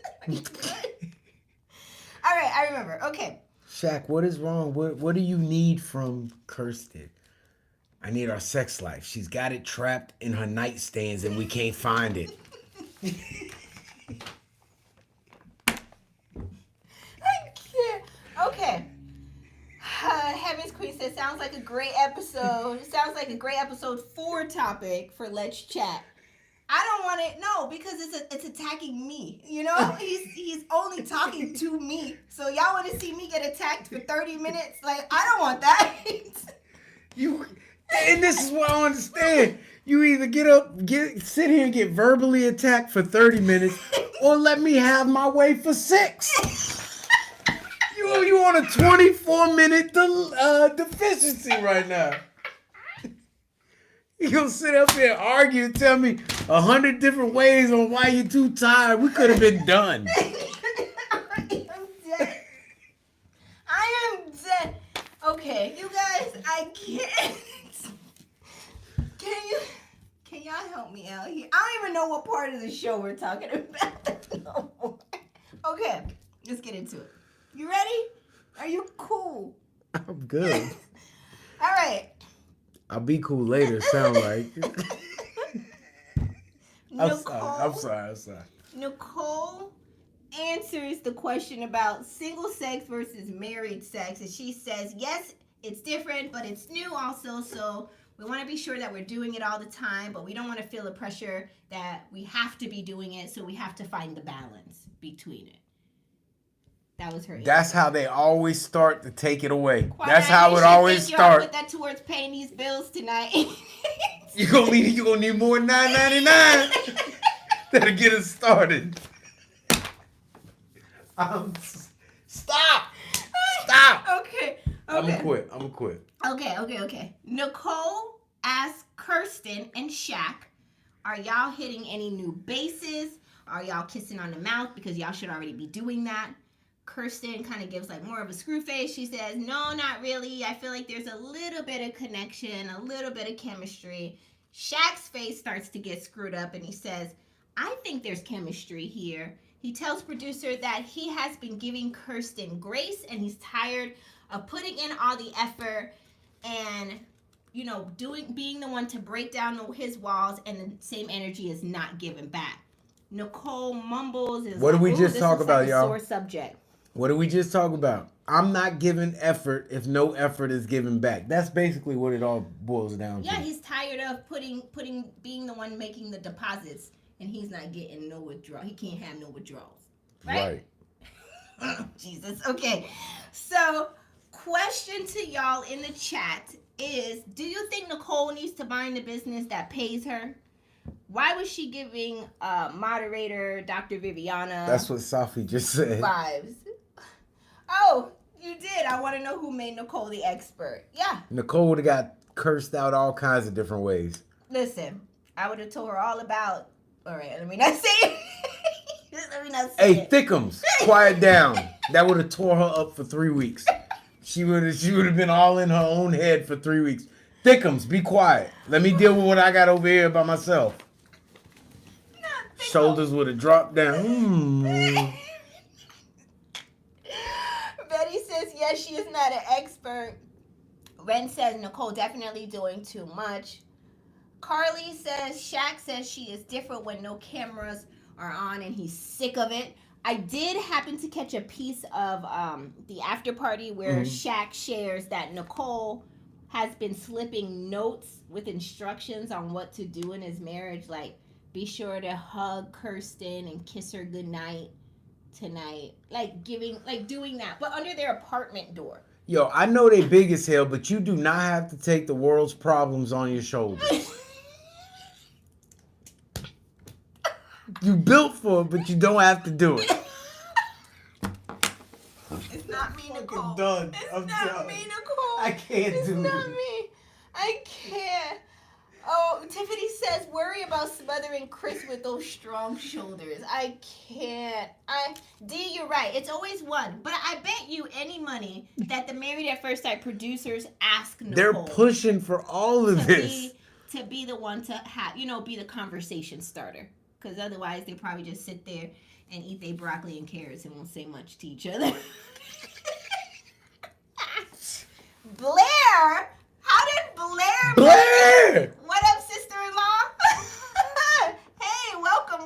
[SPEAKER 1] All right, I remember. Okay.
[SPEAKER 2] Shaq, what is wrong? What do you need from Kirsten? I need our sex life. She's got it trapped in her nightstands and we can't find it.
[SPEAKER 1] I can't. sounds like a great episode. It sounds like a great episode 4 topic for Let's Chat. I don't want it. No, because it's attacking me. You know, he's only talking to me. So y'all want to see me get attacked for 30 minutes? Like, I don't want that.
[SPEAKER 2] And this is what I understand. You either sit here and get verbally attacked for 30 minutes, or let me have my way for 6. You on a 24-minute deficiency right now. You gonna sit up there and argue and tell me 100 different ways on why you're too tired? We could have been done.
[SPEAKER 1] I am dead. Okay, you guys, I can't. Can y'all help me out here? I don't even know what part of the show we're talking about no more. Okay, let's get into it. You ready? Are you cool?
[SPEAKER 2] I'm good.
[SPEAKER 1] All right.
[SPEAKER 2] I'll be cool later, sound like. I'm sorry.
[SPEAKER 1] Nicole answers the question about single sex versus married sex, and she says, yes, it's different, but it's new also, so we want to be sure that we're doing it all the time, but we don't want to feel the pressure that we have to be doing it, so we have to find the balance between it. That was her answer.
[SPEAKER 2] That's how they always start to take it away.
[SPEAKER 1] Quiet,
[SPEAKER 2] that's how it always starts.
[SPEAKER 1] Put that towards paying these bills tonight.
[SPEAKER 2] You're gonna need more than $9.99 that'll get us started. Stop.
[SPEAKER 1] Okay.
[SPEAKER 2] I'm gonna quit.
[SPEAKER 1] Okay. Nicole asked Kirsten and Shaq, are y'all hitting any new bases? Are y'all kissing on the mouth? Because y'all should already be doing that. Kirsten kind of gives like more of a screw face. She says, no, not really. I feel like there's a little bit of connection, a little bit of chemistry. Shaq's face starts to get screwed up and he says, I think there's chemistry here. He tells producer that he has been giving Kirsten grace and he's tired of putting in all the effort and, you know, being the one to break down his walls, and the same energy is not given back. Nicole mumbles.
[SPEAKER 2] What did we just talk about, y'all?
[SPEAKER 1] Sore subject.
[SPEAKER 2] What did we just talk about? I'm not giving effort if no effort is given back. That's basically what it all boils down to.
[SPEAKER 1] Yeah, he's tired of being the one making the deposits, and he's not getting no withdrawal. He can't have no withdrawals. Right. Jesus. Okay. So, question to y'all in the chat is, do you think Nicole needs to mind the business that pays her? Why was she giving moderator Dr. Viviana?
[SPEAKER 2] That's what Safi just said.
[SPEAKER 1] Vibes. Oh, you did. I want to know who made Nicole the expert. Yeah.
[SPEAKER 2] Nicole would have got cursed out all kinds of different ways.
[SPEAKER 1] Listen, I would have told her all about. All right, let me not say it. Hey,
[SPEAKER 2] Thickums, quiet down. That would have tore her up for 3 weeks. She would have been all in her own head for 3 weeks. Thickums, be quiet. Let me deal with what I got over here by myself. Shoulders would have dropped down.
[SPEAKER 1] Betty says, yes, she is not an expert. Ren says, Nicole definitely doing too much. Carly says, Shaq says she is different when no cameras are on and he's sick of it. I did happen to catch a piece of the after party where Shaq shares that Nicole has been slipping notes with instructions on what to do in his marriage. Like, be sure to hug Kirsten and kiss her goodnight tonight. Doing that, but under their apartment door.
[SPEAKER 2] Yo, I know they big as hell, but you do not have to take the world's problems on your shoulders. You built for it, but you don't have to do it.
[SPEAKER 1] It's not me, Nicole.
[SPEAKER 2] I'm done.
[SPEAKER 1] It's not me, Nicole.
[SPEAKER 2] I can't do it.
[SPEAKER 1] It's not me. I can't. Oh, Tiffany says, worry about smothering Chris with those strong shoulders. I can't. D, you're right. It's always one. But I bet you any money that the Married at First Sight producers ask Nicole.
[SPEAKER 2] They're pushing for all of this.
[SPEAKER 1] To be the one to have, be the conversation starter. Because otherwise, they probably just sit there and eat their broccoli and carrots and won't say much to each other. Blair? How did Blair? What up, sister-in-law? Hey, welcome.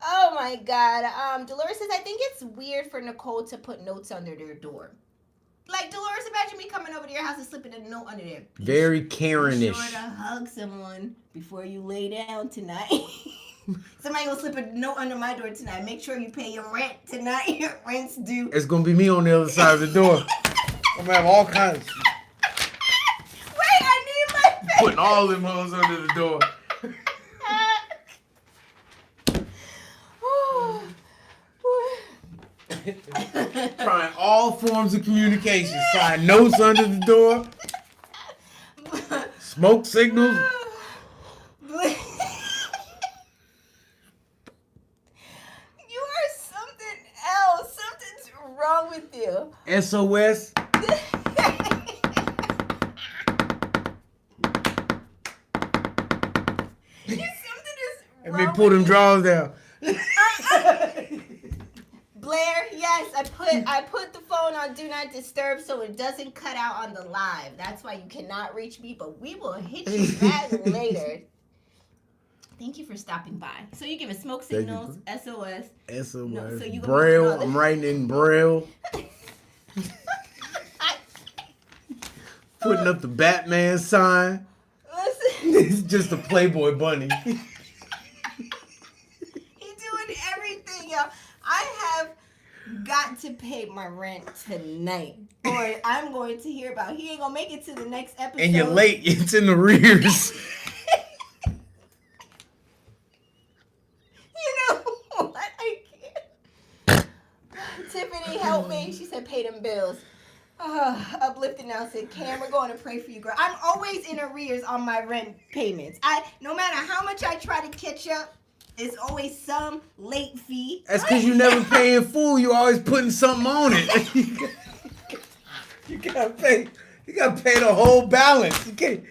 [SPEAKER 1] Oh, my God. Dolores says, I think it's weird for Nicole to put notes under their door. Like, Dolores, imagine me coming over to your house and slipping a note under there.
[SPEAKER 2] Very
[SPEAKER 1] Be
[SPEAKER 2] Karen-ish.
[SPEAKER 1] sure to hug someone before you lay down tonight. Somebody will slip a note under my door tonight. Make sure you pay your rent tonight. Your rent's due.
[SPEAKER 2] It's gonna be me on the other side of the door. I'm gonna have all kinds.
[SPEAKER 1] Wait, I need my pen.
[SPEAKER 2] Putting all them hoes under the door. Trying all forms of communication. Sign notes under the door. Smoke signals.
[SPEAKER 1] You are something else. Something's wrong with you.
[SPEAKER 2] SOS.
[SPEAKER 1] Something is
[SPEAKER 2] Let
[SPEAKER 1] wrong
[SPEAKER 2] me pull them
[SPEAKER 1] with
[SPEAKER 2] drawers down.
[SPEAKER 1] Blair, yes, I put the phone on Do Not Disturb so it doesn't cut out on the live. That's why you cannot reach me, but we will hit you back later. Thank you for stopping by. So you give us smoke signals, SOS.
[SPEAKER 2] SOS.
[SPEAKER 1] No, so you
[SPEAKER 2] Braille. I'm writing in Braille. Putting up the Batman sign.
[SPEAKER 1] Listen.
[SPEAKER 2] It's just a Playboy bunny.
[SPEAKER 1] He's doing everything, y'all. I have got to pay my rent tonight, or I'm going to hear about. He ain't gonna make it to the next episode.
[SPEAKER 2] And you're late. It's in the rears.
[SPEAKER 1] You know what? I can't. Tiffany, help me. She said, pay them bills. Uplifted now said, Cam, we're going to pray for you, girl. I'm always in arrears on my rent payments. No matter how much I try to catch up, it's always some late fee.
[SPEAKER 2] That's because you never pay in full. You always putting something on it. You gotta pay. You gotta pay the whole balance. You can't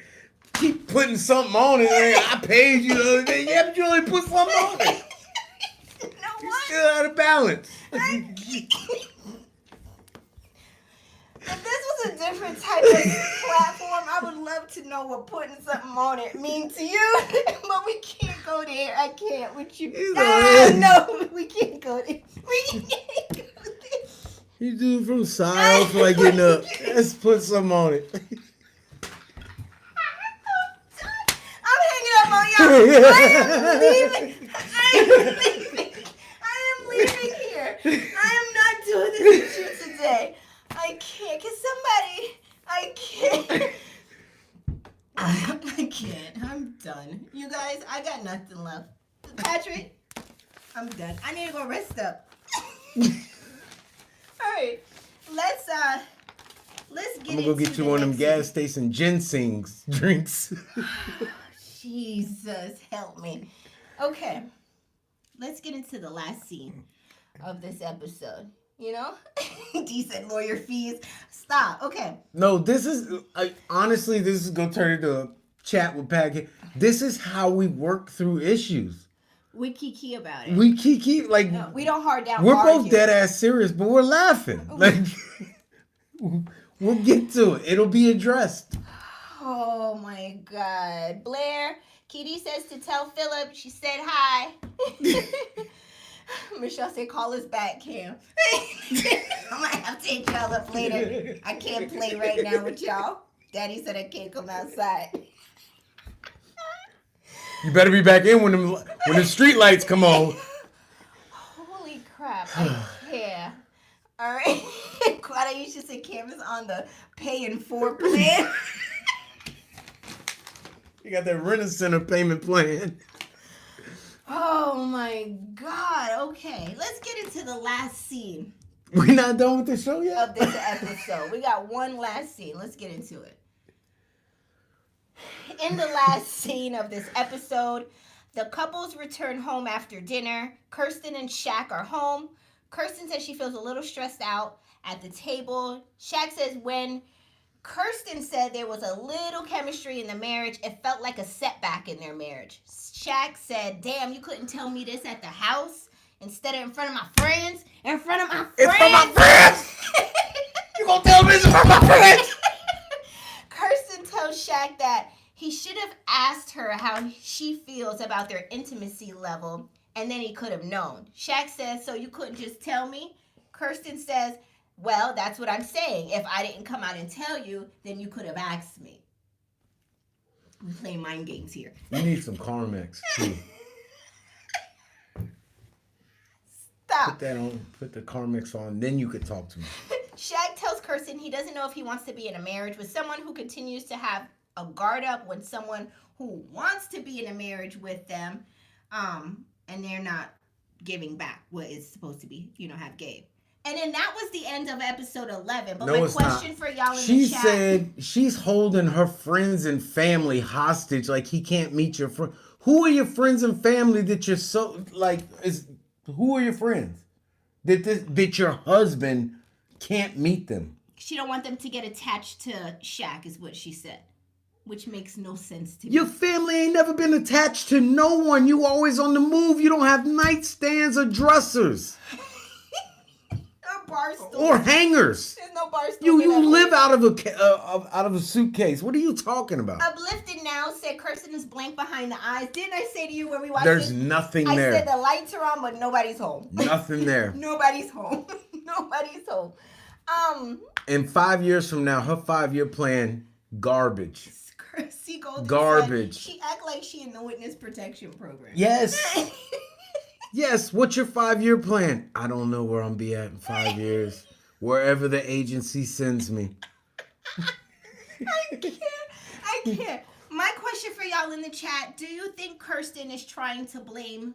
[SPEAKER 2] keep putting something on it. Like, I paid you the other day. Yeah, but you only put something on it.
[SPEAKER 1] You know
[SPEAKER 2] You're
[SPEAKER 1] what?
[SPEAKER 2] still out of balance.
[SPEAKER 1] If this was a different type of platform, I would love to know what putting something on it means to you. But we can't go there. I can't with you. No, we can't go there. We can't go there.
[SPEAKER 2] You do it from the side. I don't feel like getting up. Let's put something on it.
[SPEAKER 1] I'm hanging up on y'all. I am leaving. I am leaving here. I am not doing this with you today. I can't. I can't. I'm done. You guys, I got nothing left. Patrick, I'm done. I need to go rest up. All right. Let's get
[SPEAKER 2] I'm gonna go get you one of them gas station ginseng drinks.
[SPEAKER 1] Jesus, help me. Okay. Let's get into the last scene of this episode. You know? D said lawyer fees. Stop. Okay.
[SPEAKER 2] No, this is honestly, this is gonna turn into a chat with Pat. This is how we work through issues.
[SPEAKER 1] We kiki about it.
[SPEAKER 2] We kiki like
[SPEAKER 1] No, we don't hard down.
[SPEAKER 2] we're
[SPEAKER 1] argue.
[SPEAKER 2] both dead ass serious, but we're laughing. Like we'll get to it. It'll be addressed.
[SPEAKER 1] Oh my God, Blair. Kitty says to tell Philip. She said hi. Michelle said, call us back, Cam. I might have to hit y'all up later. I can't play right now with y'all. Daddy said I can't come outside.
[SPEAKER 2] You better be back in when the street lights come on.
[SPEAKER 1] Holy crap, I can't. All right. Quadaisha said Cam is on the pay in 4 plan.
[SPEAKER 2] You got that Rent-A-Center payment plan.
[SPEAKER 1] Oh my God. Okay, let's get into the last scene
[SPEAKER 2] We not done with the show yet?
[SPEAKER 1] of this episode. We got one last scene. Let's get into it. In the last scene of this episode, the couples return home after dinner. Kirsten and Shaq are home. Kirsten says she feels a little stressed out at the table. Shaq says when Kirsten said there was a little chemistry in the marriage, it felt like a setback in their marriage. Shaq said, damn, you couldn't tell me this at the house instead of in front of my friends. In front of my friends.
[SPEAKER 2] It's for my friends! You gonna tell me this is for my friends?
[SPEAKER 1] Kirsten tells Shaq that he should have asked her how she feels about their intimacy level, and then he could have known. Shaq says, so you couldn't just tell me? Kirsten says, Well, that's what I'm saying. If I didn't come out and tell you, then you could have asked me. We play mind games here.
[SPEAKER 2] You need some Carmex too.
[SPEAKER 1] Stop.
[SPEAKER 2] Put that on. Put the Carmex on. Then you could talk to me.
[SPEAKER 1] Shaq tells Kirsten he doesn't know if he wants to be in a marriage with someone who continues to have a guard up when someone who wants to be in a marriage with them, and they're not giving back what is supposed to be, have gave. And then that was the end of episode 11. But my question for y'all in the chat. She
[SPEAKER 2] said she's holding her friends and family hostage, like he can't meet your friend. Who are your friends and family that you're who are your friends? That your husband can't meet them.
[SPEAKER 1] She don't want them to get attached to Shaq, is what she said. Which makes no sense to me.
[SPEAKER 2] Your family ain't never been attached to no one. You always on the move. You don't have nightstands or dressers.
[SPEAKER 1] Or bar stools.
[SPEAKER 2] Or hangers.
[SPEAKER 1] There's no bar stools.
[SPEAKER 2] You live out of a suitcase. What are you talking about?
[SPEAKER 1] Uplifted Now said Kirsten is blank behind the eyes. Didn't I say to you when we watched
[SPEAKER 2] There's nothing there.
[SPEAKER 1] I said the lights are on, but nobody's home.
[SPEAKER 2] Nothing there.
[SPEAKER 1] Nobody's home. Nobody's home.
[SPEAKER 2] In 5 years from now, her 5-year plan, garbage.
[SPEAKER 1] C. Golden
[SPEAKER 2] garbage.
[SPEAKER 1] Said she act like she in the witness protection program.
[SPEAKER 2] Yes. Yes. What's your 5-year plan? I don't know where I'm be at in 5 years. Wherever the agency sends me.
[SPEAKER 1] I can't. My question for y'all in the chat: do you think Kirsten is trying to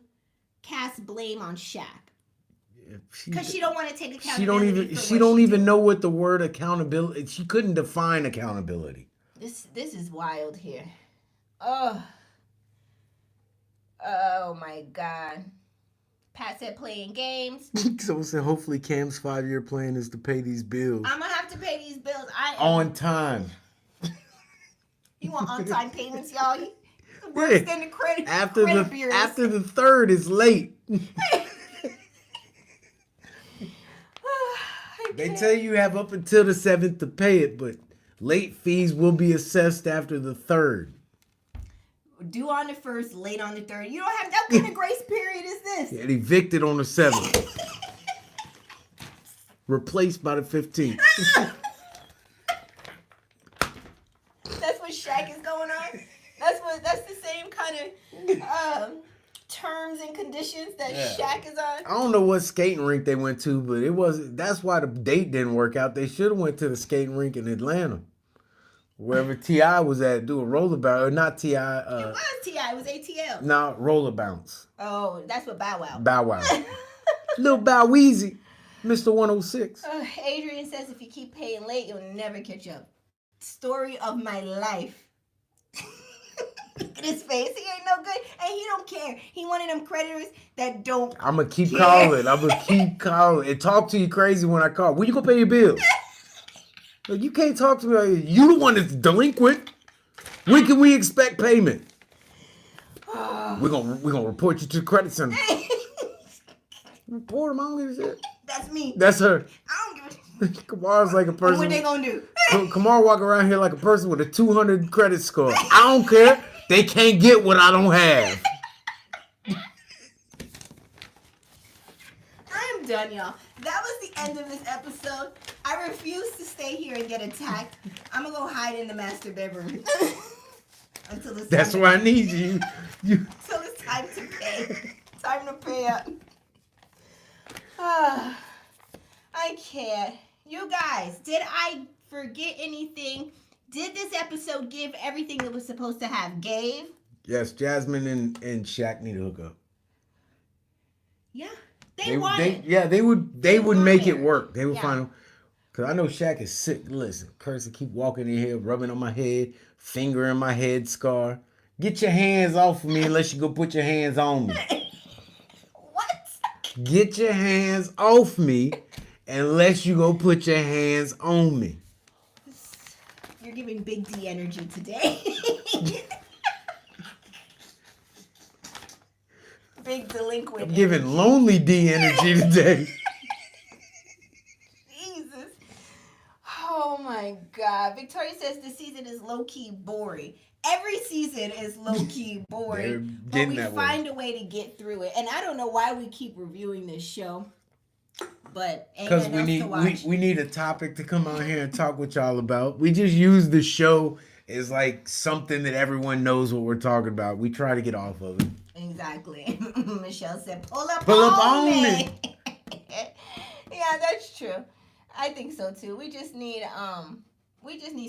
[SPEAKER 1] cast blame on Shaq? Because she don't want to take accountability.
[SPEAKER 2] She don't even know what the word accountability. She couldn't define accountability.
[SPEAKER 1] This is wild here. Oh my God. Pat said playing games.
[SPEAKER 2] Someone said hopefully Cam's 5-year plan is to pay these bills.
[SPEAKER 1] I'm gonna have to pay these bills.
[SPEAKER 2] On time.
[SPEAKER 1] You want on-time payments, y'all? Worse than the credit bureaus.
[SPEAKER 2] After the 3rd is late. They tell you have up until the 7th to pay it, but late fees will be assessed after the 3rd.
[SPEAKER 1] Due on the 1st, late on the 3rd. You don't have that kind of grace period is this?
[SPEAKER 2] Yeah, evicted on the 7th. Replaced by the 15th.
[SPEAKER 1] That's what Shaq is going on? That's the same kind of terms and conditions that Shaq is on?
[SPEAKER 2] I don't know what skating rink they went to, but that's why the date didn't work out. They should have went to the skating rink in Atlanta. Wherever T.I. was at, do a roller bounce. Or not T.I.
[SPEAKER 1] It was T.I. It was ATL.
[SPEAKER 2] No, roller bounce.
[SPEAKER 1] Oh, that's what Bow Wow.
[SPEAKER 2] Bow Wow. Little Bow Weezy. Mr. 106.
[SPEAKER 1] Adrian says if you keep paying late, you'll never catch up. Story of my life. Look at his face. He ain't no good. And he don't care. He one of them creditors that don't
[SPEAKER 2] I'm going to keep calling. And talk to you crazy when I call. When you going to pay your bills? Like, you can't talk to me like you the one that's delinquent. When can we expect payment? We're gonna report you to the credit center. Report him. I don't give a shit.
[SPEAKER 1] That's me.
[SPEAKER 2] That's her.
[SPEAKER 1] I don't give a shit.
[SPEAKER 2] Kamar's like a person.
[SPEAKER 1] What they gonna do?
[SPEAKER 2] Kamar walk around here like a person with a 200 credit score. I don't care. They can't get what I don't have.
[SPEAKER 1] I'm done, y'all. That was the end of this episode. I refuse to stay here and get attacked. I'm gonna go hide in the master bedroom. Until it's
[SPEAKER 2] That's where I need you.
[SPEAKER 1] Until it's time to pay. Time to pay up. I can't. You guys, did I forget anything? Did this episode give everything it was supposed to have? Gave?
[SPEAKER 2] Yes, Jasmine and Shaq need to hook up.
[SPEAKER 1] Yeah.
[SPEAKER 2] They would make it work. They would find him. Because I know Shaq is sick. Listen, Kirsty keep walking in here, rubbing on my head, fingering my head scar. Get your hands off of me unless you go put your hands on me.
[SPEAKER 1] What?
[SPEAKER 2] Get your hands off me unless you go put your hands on me.
[SPEAKER 1] You're giving Big D energy today. Big delinquent.
[SPEAKER 2] I'm giving Lonely D energy today.
[SPEAKER 1] Jesus. Oh my God. Victoria says this season is low-key boring. Every season is low-key boring. But we find a way to get through it. And I don't know why we keep reviewing this show. But ain't
[SPEAKER 2] Because
[SPEAKER 1] nothing else to watch.
[SPEAKER 2] we need a topic to come out here and talk with y'all about. We just use the show as like something that everyone knows what we're talking about. We try to get off of it.
[SPEAKER 1] Exactly. Michelle said, "Pull up
[SPEAKER 2] On
[SPEAKER 1] on
[SPEAKER 2] me."
[SPEAKER 1] Yeah, that's true. I think so too. We just need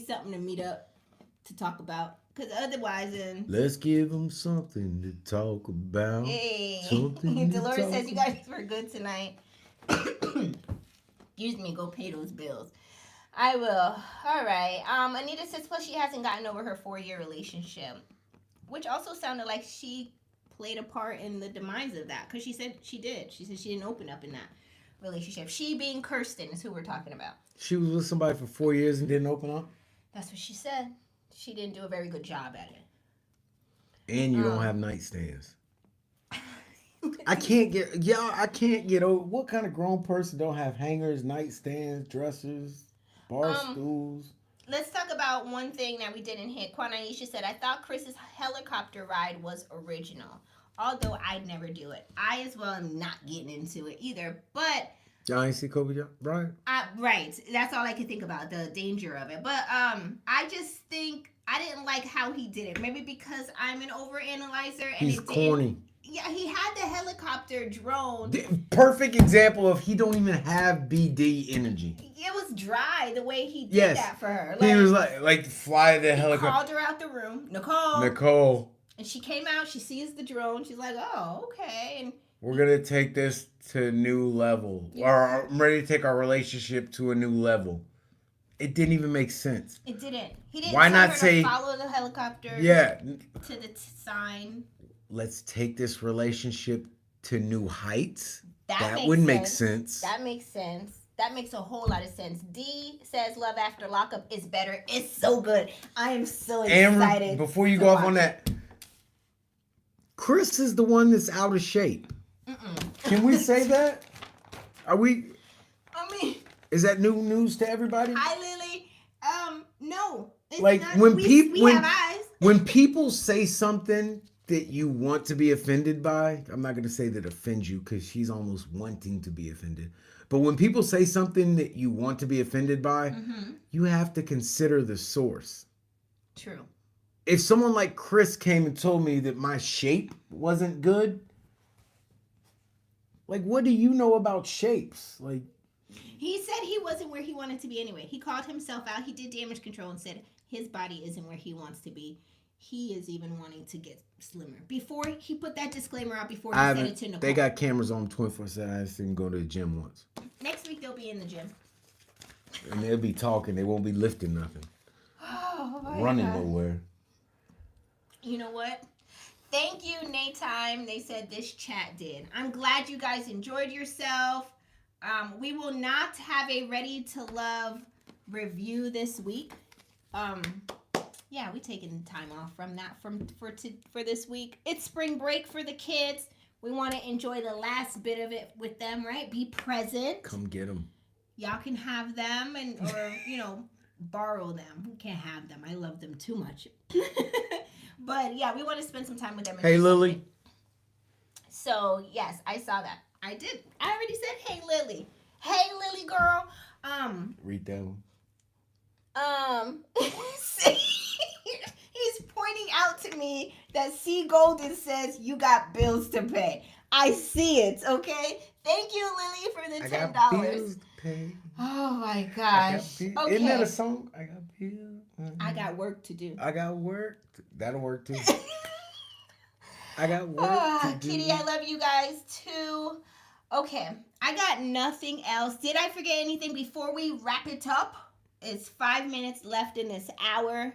[SPEAKER 1] something to meet up to talk about. Cause otherwise,
[SPEAKER 2] Let's give them something to talk about.
[SPEAKER 1] hey,
[SPEAKER 2] Something to
[SPEAKER 1] Dolores
[SPEAKER 2] talk
[SPEAKER 1] says you guys were good tonight. Excuse me, go pay those bills. I will. All right. Anita says plus she hasn't gotten over her 4-year relationship, which also sounded like she played a part in the demise of that because she said she did. She said she didn't open up in that relationship. She being Kirsten is who we're talking about.
[SPEAKER 2] She was with somebody for 4 years and didn't open up?
[SPEAKER 1] That's what she said. She didn't do a very good job at it.
[SPEAKER 2] And you don't have nightstands. I can't get over what kind of grown person don't have hangers, nightstands, dressers, bar stools.
[SPEAKER 1] Let's talk about one thing that we didn't hit. Kwanaisha said, I thought Chris's helicopter ride was original, although I'd never do it. I as well am not getting into it either, but
[SPEAKER 2] Y'all ain't see Kobe Bryant?
[SPEAKER 1] Right. That's all I could think about, the danger of it. But I just think I didn't like how he did it. Maybe because I'm an overanalyzer and
[SPEAKER 2] He's corny.
[SPEAKER 1] Yeah, he had the helicopter drone.
[SPEAKER 2] Perfect example of he don't even have BD energy.
[SPEAKER 1] It was dry the way he did that for her.
[SPEAKER 2] He was like fly the helicopter.
[SPEAKER 1] Called her out the room,
[SPEAKER 2] Nicole.
[SPEAKER 1] And she came out. She sees the drone. She's like, "Oh, okay." And
[SPEAKER 2] we're gonna take this to a new level. Yeah. Or I'm ready to take our relationship to a new level. It didn't even make sense.
[SPEAKER 1] It didn't. He didn't.
[SPEAKER 2] Why
[SPEAKER 1] tell
[SPEAKER 2] not
[SPEAKER 1] her
[SPEAKER 2] say
[SPEAKER 1] to follow the helicopter?
[SPEAKER 2] Yeah.
[SPEAKER 1] To the sign.
[SPEAKER 2] Let's take this relationship to new heights. That
[SPEAKER 1] would
[SPEAKER 2] make sense.
[SPEAKER 1] That makes sense. That makes a whole lot of sense. D says Love After Lockup is better. It's so good. I am so excited.
[SPEAKER 2] And before you go off on that, Chris is the one that's out of shape. Can we say that? Are we?
[SPEAKER 1] I mean,
[SPEAKER 2] is that new news to everybody?
[SPEAKER 1] No.
[SPEAKER 2] Like
[SPEAKER 1] not,
[SPEAKER 2] when
[SPEAKER 1] people have eyes.
[SPEAKER 2] When people say something that you want to be offended by, I'm not going to say that offends you because she's almost wanting to be offended. But when people say something that you want to be offended by, you have to consider the source.
[SPEAKER 1] True.
[SPEAKER 2] If someone like Chris came and told me that my shape wasn't good, like, what do you know about shapes? Like,
[SPEAKER 1] he said he wasn't where he wanted to be anyway. He called himself out. He did damage control and said his body isn't where he wants to be. He is even wanting to get slimmer. Before he put that disclaimer out, before he said it to Nicole.
[SPEAKER 2] They got cameras on 24/7. I just didn't go to the gym once.
[SPEAKER 1] Next week they'll be in the gym.
[SPEAKER 2] And they'll be talking. They won't be lifting nothing.
[SPEAKER 1] Oh my
[SPEAKER 2] Running
[SPEAKER 1] God.
[SPEAKER 2] nowhere.
[SPEAKER 1] You know what? Thank you, Naytime. They said this chat did. I'm glad you guys enjoyed yourself. We will not have a Ready to Love review this week. Yeah, we taking time off from that for this week. It's spring break for the kids. We want to enjoy the last bit of it with them, right? Be present.
[SPEAKER 2] Come get them.
[SPEAKER 1] Y'all can have them or borrow them. We can't have them. I love them too much. But yeah, we want to spend some time with them.
[SPEAKER 2] Hey, Lily.
[SPEAKER 1] So yes, I saw that. I did. I already said, "Hey, Lily." Hey, Lily girl.
[SPEAKER 2] Read that one.
[SPEAKER 1] He's pointing out to me that C Golden says you got bills to pay. I see it, okay? Thank you, Lily, for the $10.
[SPEAKER 2] I got bills to pay.
[SPEAKER 1] Oh my gosh. Okay.
[SPEAKER 2] Isn't that a song? I got bills.
[SPEAKER 1] I got work to do.
[SPEAKER 2] I got work. That'll work too. I got work to do.
[SPEAKER 1] Kitty, I love you guys too. Okay, I got nothing else. Did I forget anything before we wrap it up? It's 5 minutes left in this hour.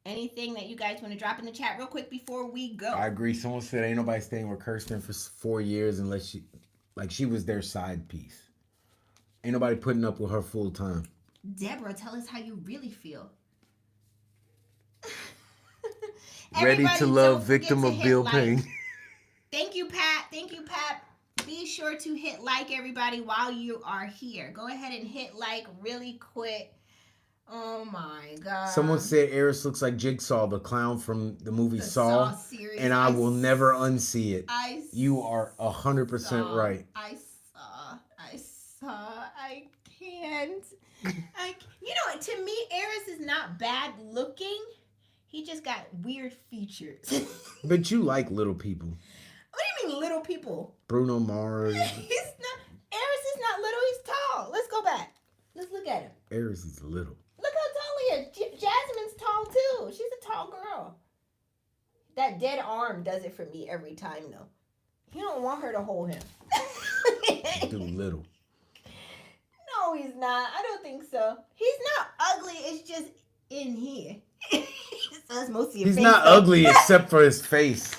[SPEAKER 1] Anything that you guys want to drop in the chat real quick before we go?
[SPEAKER 2] I agree. Someone said ain't nobody staying with Kirsten for 4 years unless she was their side piece. Ain't nobody putting up with her full time.
[SPEAKER 1] Deborah, tell us how you really feel.
[SPEAKER 2] Ready to love, victim of bill paying.
[SPEAKER 1] Thank you, Pat. Thank you, Pat. Be sure to hit like, everybody, while you are here. Go ahead and hit like really quick. Oh my God.
[SPEAKER 2] Someone said Eris looks like Jigsaw, the clown from the movie Saw.
[SPEAKER 1] Series.
[SPEAKER 2] And I will never unsee it.
[SPEAKER 1] I
[SPEAKER 2] You are 100% right.
[SPEAKER 1] I I can't. You know, to me, Eris is not bad looking. He just got weird features.
[SPEAKER 2] But you like little people.
[SPEAKER 1] What do you mean, little people?
[SPEAKER 2] Bruno Mars.
[SPEAKER 1] He's not. Eris is not little. He's tall. Let's go back. Let's look at him.
[SPEAKER 2] Eris is little.
[SPEAKER 1] Look how tall he is. Jasmine's tall too. She's a tall girl. That dead arm does it for me every time, though. You don't want her to hold him.
[SPEAKER 2] Too little.
[SPEAKER 1] No, he's not. I don't think so. He's not ugly. It's just in here. So it's mostly your
[SPEAKER 2] He's
[SPEAKER 1] face,
[SPEAKER 2] not
[SPEAKER 1] though.
[SPEAKER 2] ugly except for his face.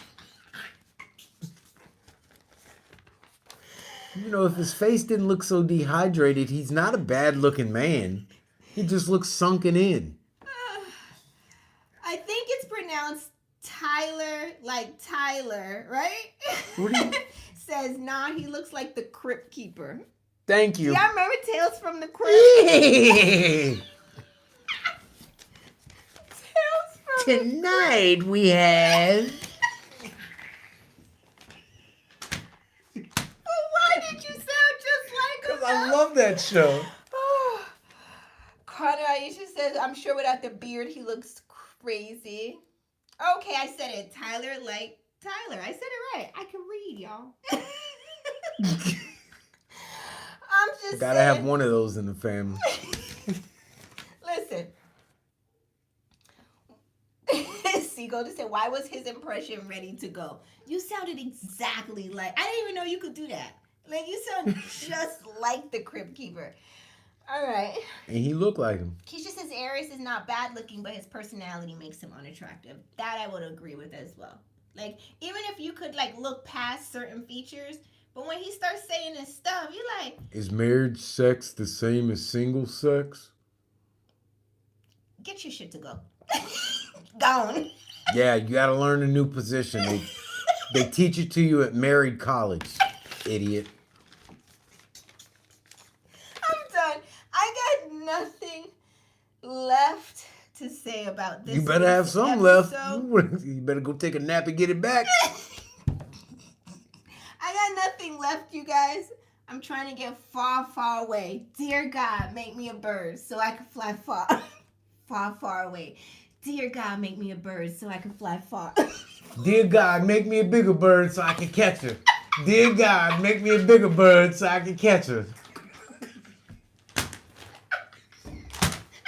[SPEAKER 2] You know, if his face didn't look so dehydrated, he's not a bad-looking man. He just looks sunken in.
[SPEAKER 1] I think it's pronounced Tyler, like Tyler, right?
[SPEAKER 2] What do you...
[SPEAKER 1] Says, nah, he looks like the Crypt Keeper.
[SPEAKER 2] Thank you.
[SPEAKER 1] Y'all remember Tales from the Crypt?
[SPEAKER 2] Yeah.
[SPEAKER 1] Tales from the
[SPEAKER 2] Tonight we have...
[SPEAKER 1] Well, why did you sound just like him?
[SPEAKER 2] I love that show.
[SPEAKER 1] Oh. Connor Aisha says, I'm sure without the beard, he looks crazy. Okay, I said it. Tyler, like Tyler. I said it right. I can read, y'all. I'm just
[SPEAKER 2] Gotta
[SPEAKER 1] saying.
[SPEAKER 2] have one of those in the family.
[SPEAKER 1] Listen. Seagull just said, why was his impression ready to go? You sounded exactly like, I didn't even know you could do that. Like, you sound just like the Crypt Keeper. All right.
[SPEAKER 2] And he looked like him.
[SPEAKER 1] Keisha says Aries is not bad looking, but his personality makes him unattractive. That I would agree with as well. Like, even if you could, like, look past certain features, but when he starts saying this stuff, you're like...
[SPEAKER 2] Is marriage sex the same as single sex?
[SPEAKER 1] Get your shit to go. Gone.
[SPEAKER 2] Yeah, you gotta learn a new position. They teach it to you at married college, idiot.
[SPEAKER 1] I'm done. I got nothing left to say about this.
[SPEAKER 2] You better have some
[SPEAKER 1] episode.
[SPEAKER 2] left. You better go take a nap and get it back.
[SPEAKER 1] I got nothing left, you guys. I'm trying to get far, far away. Dear God, make me a bird so I can fly far. Far, far away. Dear God, make me a bird so I can fly far.
[SPEAKER 2] Dear God, make me a bigger bird so I can catch her. Dear God, make me a bigger bird so I can catch her.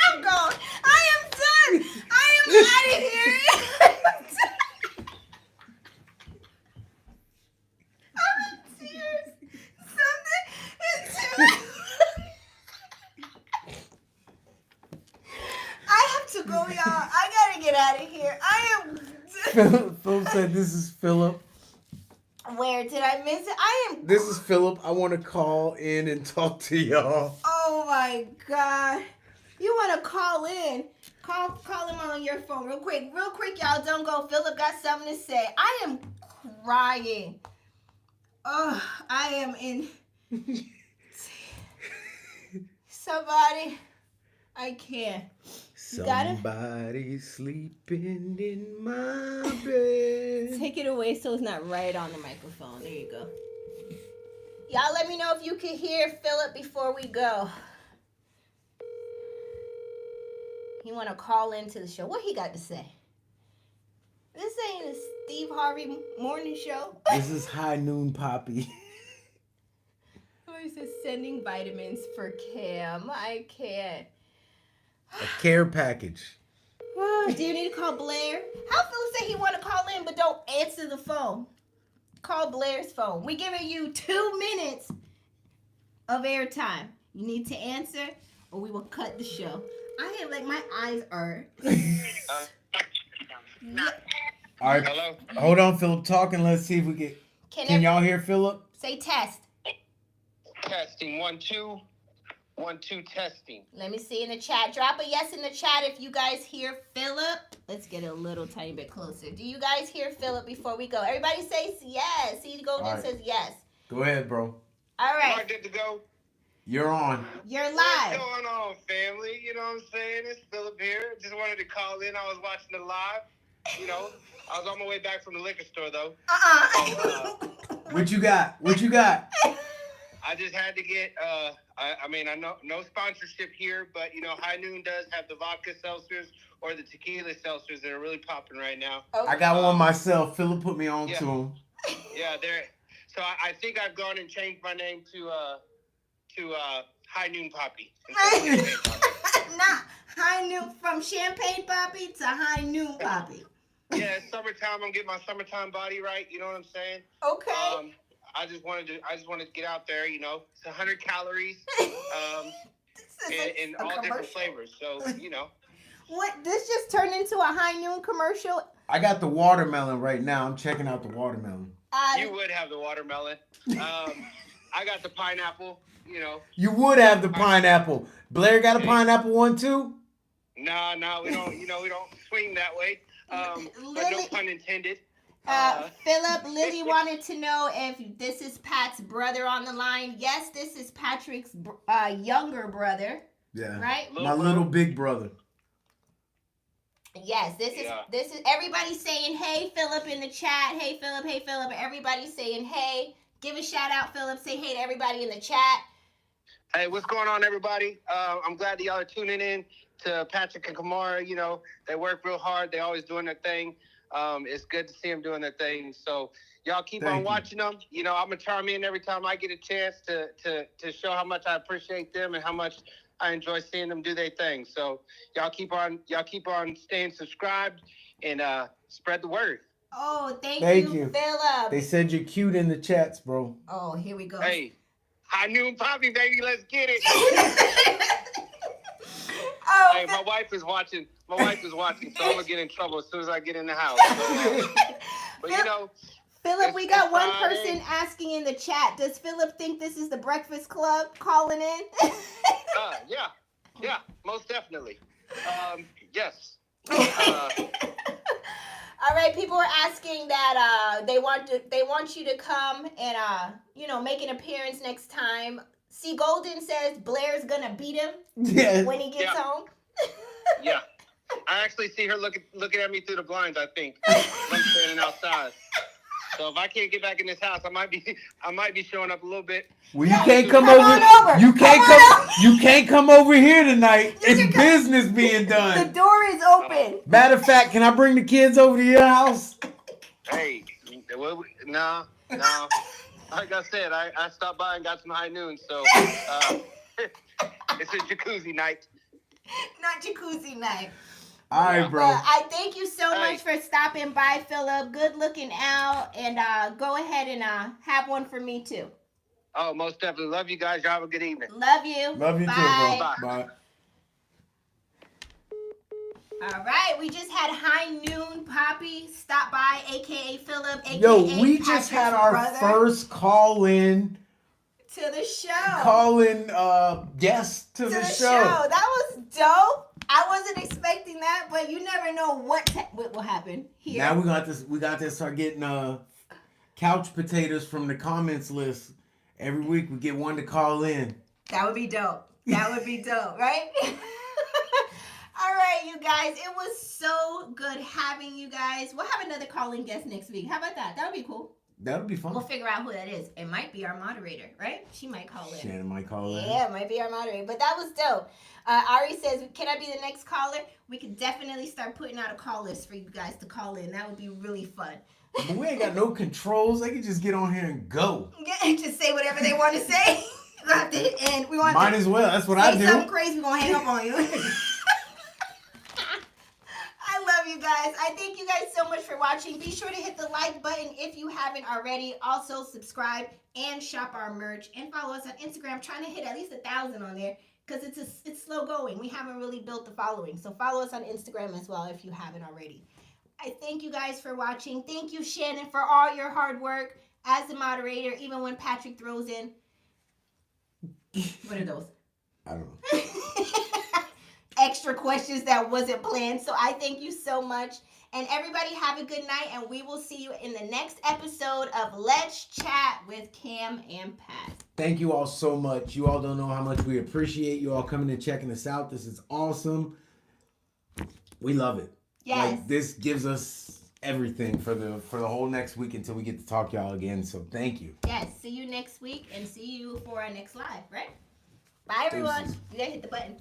[SPEAKER 1] I'm gone. I am done. I am out of here. I'm in tears. Something. I have to go, y'all. I gotta get out of here. I am.
[SPEAKER 2] Philip said, "This is Philip.
[SPEAKER 1] Where did I miss it? I am.
[SPEAKER 2] This is Philip. I want to call in and talk to y'all."
[SPEAKER 1] Oh my God. You want to call in? Call him on your phone real quick, y'all. Don't go. Philip got something to say. I am crying. Oh, I am in. Somebody, I can't.
[SPEAKER 2] Somebody sleeping in my bed.
[SPEAKER 1] Take it away so it's not right on the microphone. There you go. Y'all let me know if you can hear Philip before we go. He want to call into the show. What he got to say? This ain't a Steve Harvey morning show.
[SPEAKER 2] This is High Noon Poppy.
[SPEAKER 1] Oh, he says sending vitamins for Cam. I can't.
[SPEAKER 2] A care package.
[SPEAKER 1] Oh, do you need to call Blair? How Philip say he want to call in but don't answer the phone? Call Blair's phone. We giving you 2 minutes of airtime. You need to answer or we will cut the show. I am like, my eyes are.
[SPEAKER 2] All right.
[SPEAKER 3] Hello?
[SPEAKER 2] Hold on, Philip. Talking. Let's see if we get. Can y'all hear Philip?
[SPEAKER 1] Say test.
[SPEAKER 3] Testing 1 2 1 2 testing.
[SPEAKER 1] Let me see in the chat. Drop a yes in the chat if you guys hear Philip. Let's get a little tiny bit closer. Do you guys hear Philip before we go? Everybody says yes. See, Golden
[SPEAKER 2] All right.
[SPEAKER 1] says yes.
[SPEAKER 2] Go ahead, bro.
[SPEAKER 1] All
[SPEAKER 3] Am I
[SPEAKER 1] right.
[SPEAKER 3] good to go?
[SPEAKER 2] You're on.
[SPEAKER 1] You're
[SPEAKER 3] What's
[SPEAKER 1] live.
[SPEAKER 3] going on, family? You know what I'm saying? It's Philip here. Just wanted to call in. I was watching it live. You know, I was on my way back from the liquor store, though.
[SPEAKER 1] Uh-uh.
[SPEAKER 2] What you got? What you got?
[SPEAKER 3] I just had to get. I mean, I know no sponsorship here, but High Noon does have the vodka seltzers or the tequila seltzers that are really popping right now.
[SPEAKER 1] Okay.
[SPEAKER 2] I got one myself. Philip put me on
[SPEAKER 3] Yeah.
[SPEAKER 2] to him.
[SPEAKER 3] Yeah, they're. So I think I've gone and changed my name to High Noon Poppy. instead of Champagne Poppy.
[SPEAKER 1] Not High Noon, from Champagne Poppy to High Noon Poppy.
[SPEAKER 3] Yeah, it's summertime. I'm getting my summertime body right. You know what I'm saying?
[SPEAKER 1] Okay.
[SPEAKER 3] I just wanted to get out there. It's 100 calories.
[SPEAKER 1] This is
[SPEAKER 3] In
[SPEAKER 1] a
[SPEAKER 3] all different
[SPEAKER 1] commercial.
[SPEAKER 3] flavors. So
[SPEAKER 1] What? This just turned into a High Noon commercial.
[SPEAKER 2] I got the watermelon right now. I'm checking out the watermelon.
[SPEAKER 3] You would have the watermelon. I got the pineapple.
[SPEAKER 2] You would have the pineapple. Blair got a pineapple one too?
[SPEAKER 3] No, we don't. We don't swing that way. But no pun intended.
[SPEAKER 1] Philip, Lily wanted to know if this is Pat's brother on the line. Yes, this is Patrick's younger brother.
[SPEAKER 2] Yeah.
[SPEAKER 1] Right?
[SPEAKER 2] My little big brother.
[SPEAKER 1] Yes, this is everybody saying hey Philip in the chat. Hey Philip. Everybody saying hey. Give a shout out, Philip. Say hey to everybody in the chat.
[SPEAKER 3] Hey, what's going on, everybody? I'm glad that y'all are tuning in to Patrick and Kamara. They work real hard. They always doing their thing. It's good to see them doing their thing. So y'all keep on watching them. I'm gonna chime in every time I get a chance to show how much I appreciate them and how much I enjoy seeing them do their thing. So y'all keep on staying subscribed and spread the word.
[SPEAKER 1] Oh, thank you, Philip.
[SPEAKER 2] They said you're cute in the chats, bro.
[SPEAKER 1] Oh, here we go.
[SPEAKER 3] Hey, High Noon Poppy, baby, let's get it.
[SPEAKER 1] Oh,
[SPEAKER 3] hey, my wife is watching, so I'm gonna get in trouble as soon as I get in the house. But
[SPEAKER 1] Philip, we got one
[SPEAKER 3] Friday.
[SPEAKER 1] person asking in the chat. Does Philip think this is the Breakfast Club calling in?
[SPEAKER 3] Yeah, most definitely. Yes.
[SPEAKER 1] All right, people are asking that they want you to come and make an appearance next time. C Golden says Blair's gonna beat him when he gets home.
[SPEAKER 3] Yeah. I actually see her looking at me through the blinds, I think. I'm standing outside. So if I can't get back in this house, I might be showing up a little bit.
[SPEAKER 2] Well, you can't come over. You can't come over here tonight. It's business being done.
[SPEAKER 1] The door is open.
[SPEAKER 2] Matter of fact, can I bring the kids over to your house?
[SPEAKER 3] Hey, no. Like I said, I stopped by and got some High Noon, so it's a jacuzzi night.
[SPEAKER 1] Not jacuzzi night.
[SPEAKER 2] All right, bro.
[SPEAKER 1] I thank you so much for stopping by, Philip. Good looking out, and go ahead and have one for me too.
[SPEAKER 3] Oh, most definitely. Love you guys. Y'all have a good evening.
[SPEAKER 1] Love you.
[SPEAKER 2] Love you
[SPEAKER 1] Bye.
[SPEAKER 2] too, bro. Bye.
[SPEAKER 1] All right, we just had High Noon Poppy stop by, aka Philip, aka
[SPEAKER 2] Yo, we
[SPEAKER 1] Patrick's
[SPEAKER 2] just had our
[SPEAKER 1] brother,
[SPEAKER 2] first call-in
[SPEAKER 1] to the show.
[SPEAKER 2] Guest to the show.
[SPEAKER 1] That was dope. I wasn't expecting that, but you never know what will happen here.
[SPEAKER 2] Now we got to start getting couch potatoes from the comments list. Every week we get one to call in.
[SPEAKER 1] That would be dope. That would be dope, right? All right, you guys. It was so good having you guys. We'll have another call-in guest next week. How about that? That would be cool.
[SPEAKER 2] That would be fun.
[SPEAKER 1] We'll figure out who that is. It might be our moderator, right? She might call in.
[SPEAKER 2] Shannon might call in.
[SPEAKER 1] Yeah, it might be our moderator. But that was dope. Ari says, can I be the next caller? We could definitely start putting out a call list for you guys to call in. That would be really fun.
[SPEAKER 2] But we ain't got no controls. They can just get on here and go.
[SPEAKER 1] Yeah, just say whatever they want to say. We're gonna have to hit end. We want
[SPEAKER 2] Might as well. That's what
[SPEAKER 1] say
[SPEAKER 2] I do.
[SPEAKER 1] something crazy, we're going to hang up on you. I love you guys. I thank you guys so much for watching. Be sure to hit the like button if you haven't already. Also, subscribe and shop our merch. And follow us on Instagram. I'm trying to hit at least 1,000 on there because it's slow going. We haven't really built the following. So follow us on Instagram as well if you haven't already. I thank you guys for watching. Thank you, Shannon, for all your hard work as the moderator, even when Patrick throws in. What are those?
[SPEAKER 2] I don't know.
[SPEAKER 1] Extra questions that wasn't planned. So I thank you so much. And everybody have a good night. And we will see you in the next episode of Let's Chat with Cam and Pat.
[SPEAKER 2] Thank you all so much. You all don't know how much we appreciate you all coming and checking us out. This is awesome. We love it.
[SPEAKER 1] Yes.
[SPEAKER 2] Like, this gives us everything for the whole next week until we get to talk y'all again. So thank you.
[SPEAKER 1] Yes, see you next week and see you for our next live, right? Bye, everyone.
[SPEAKER 2] Deuces.
[SPEAKER 1] You gotta hit the button.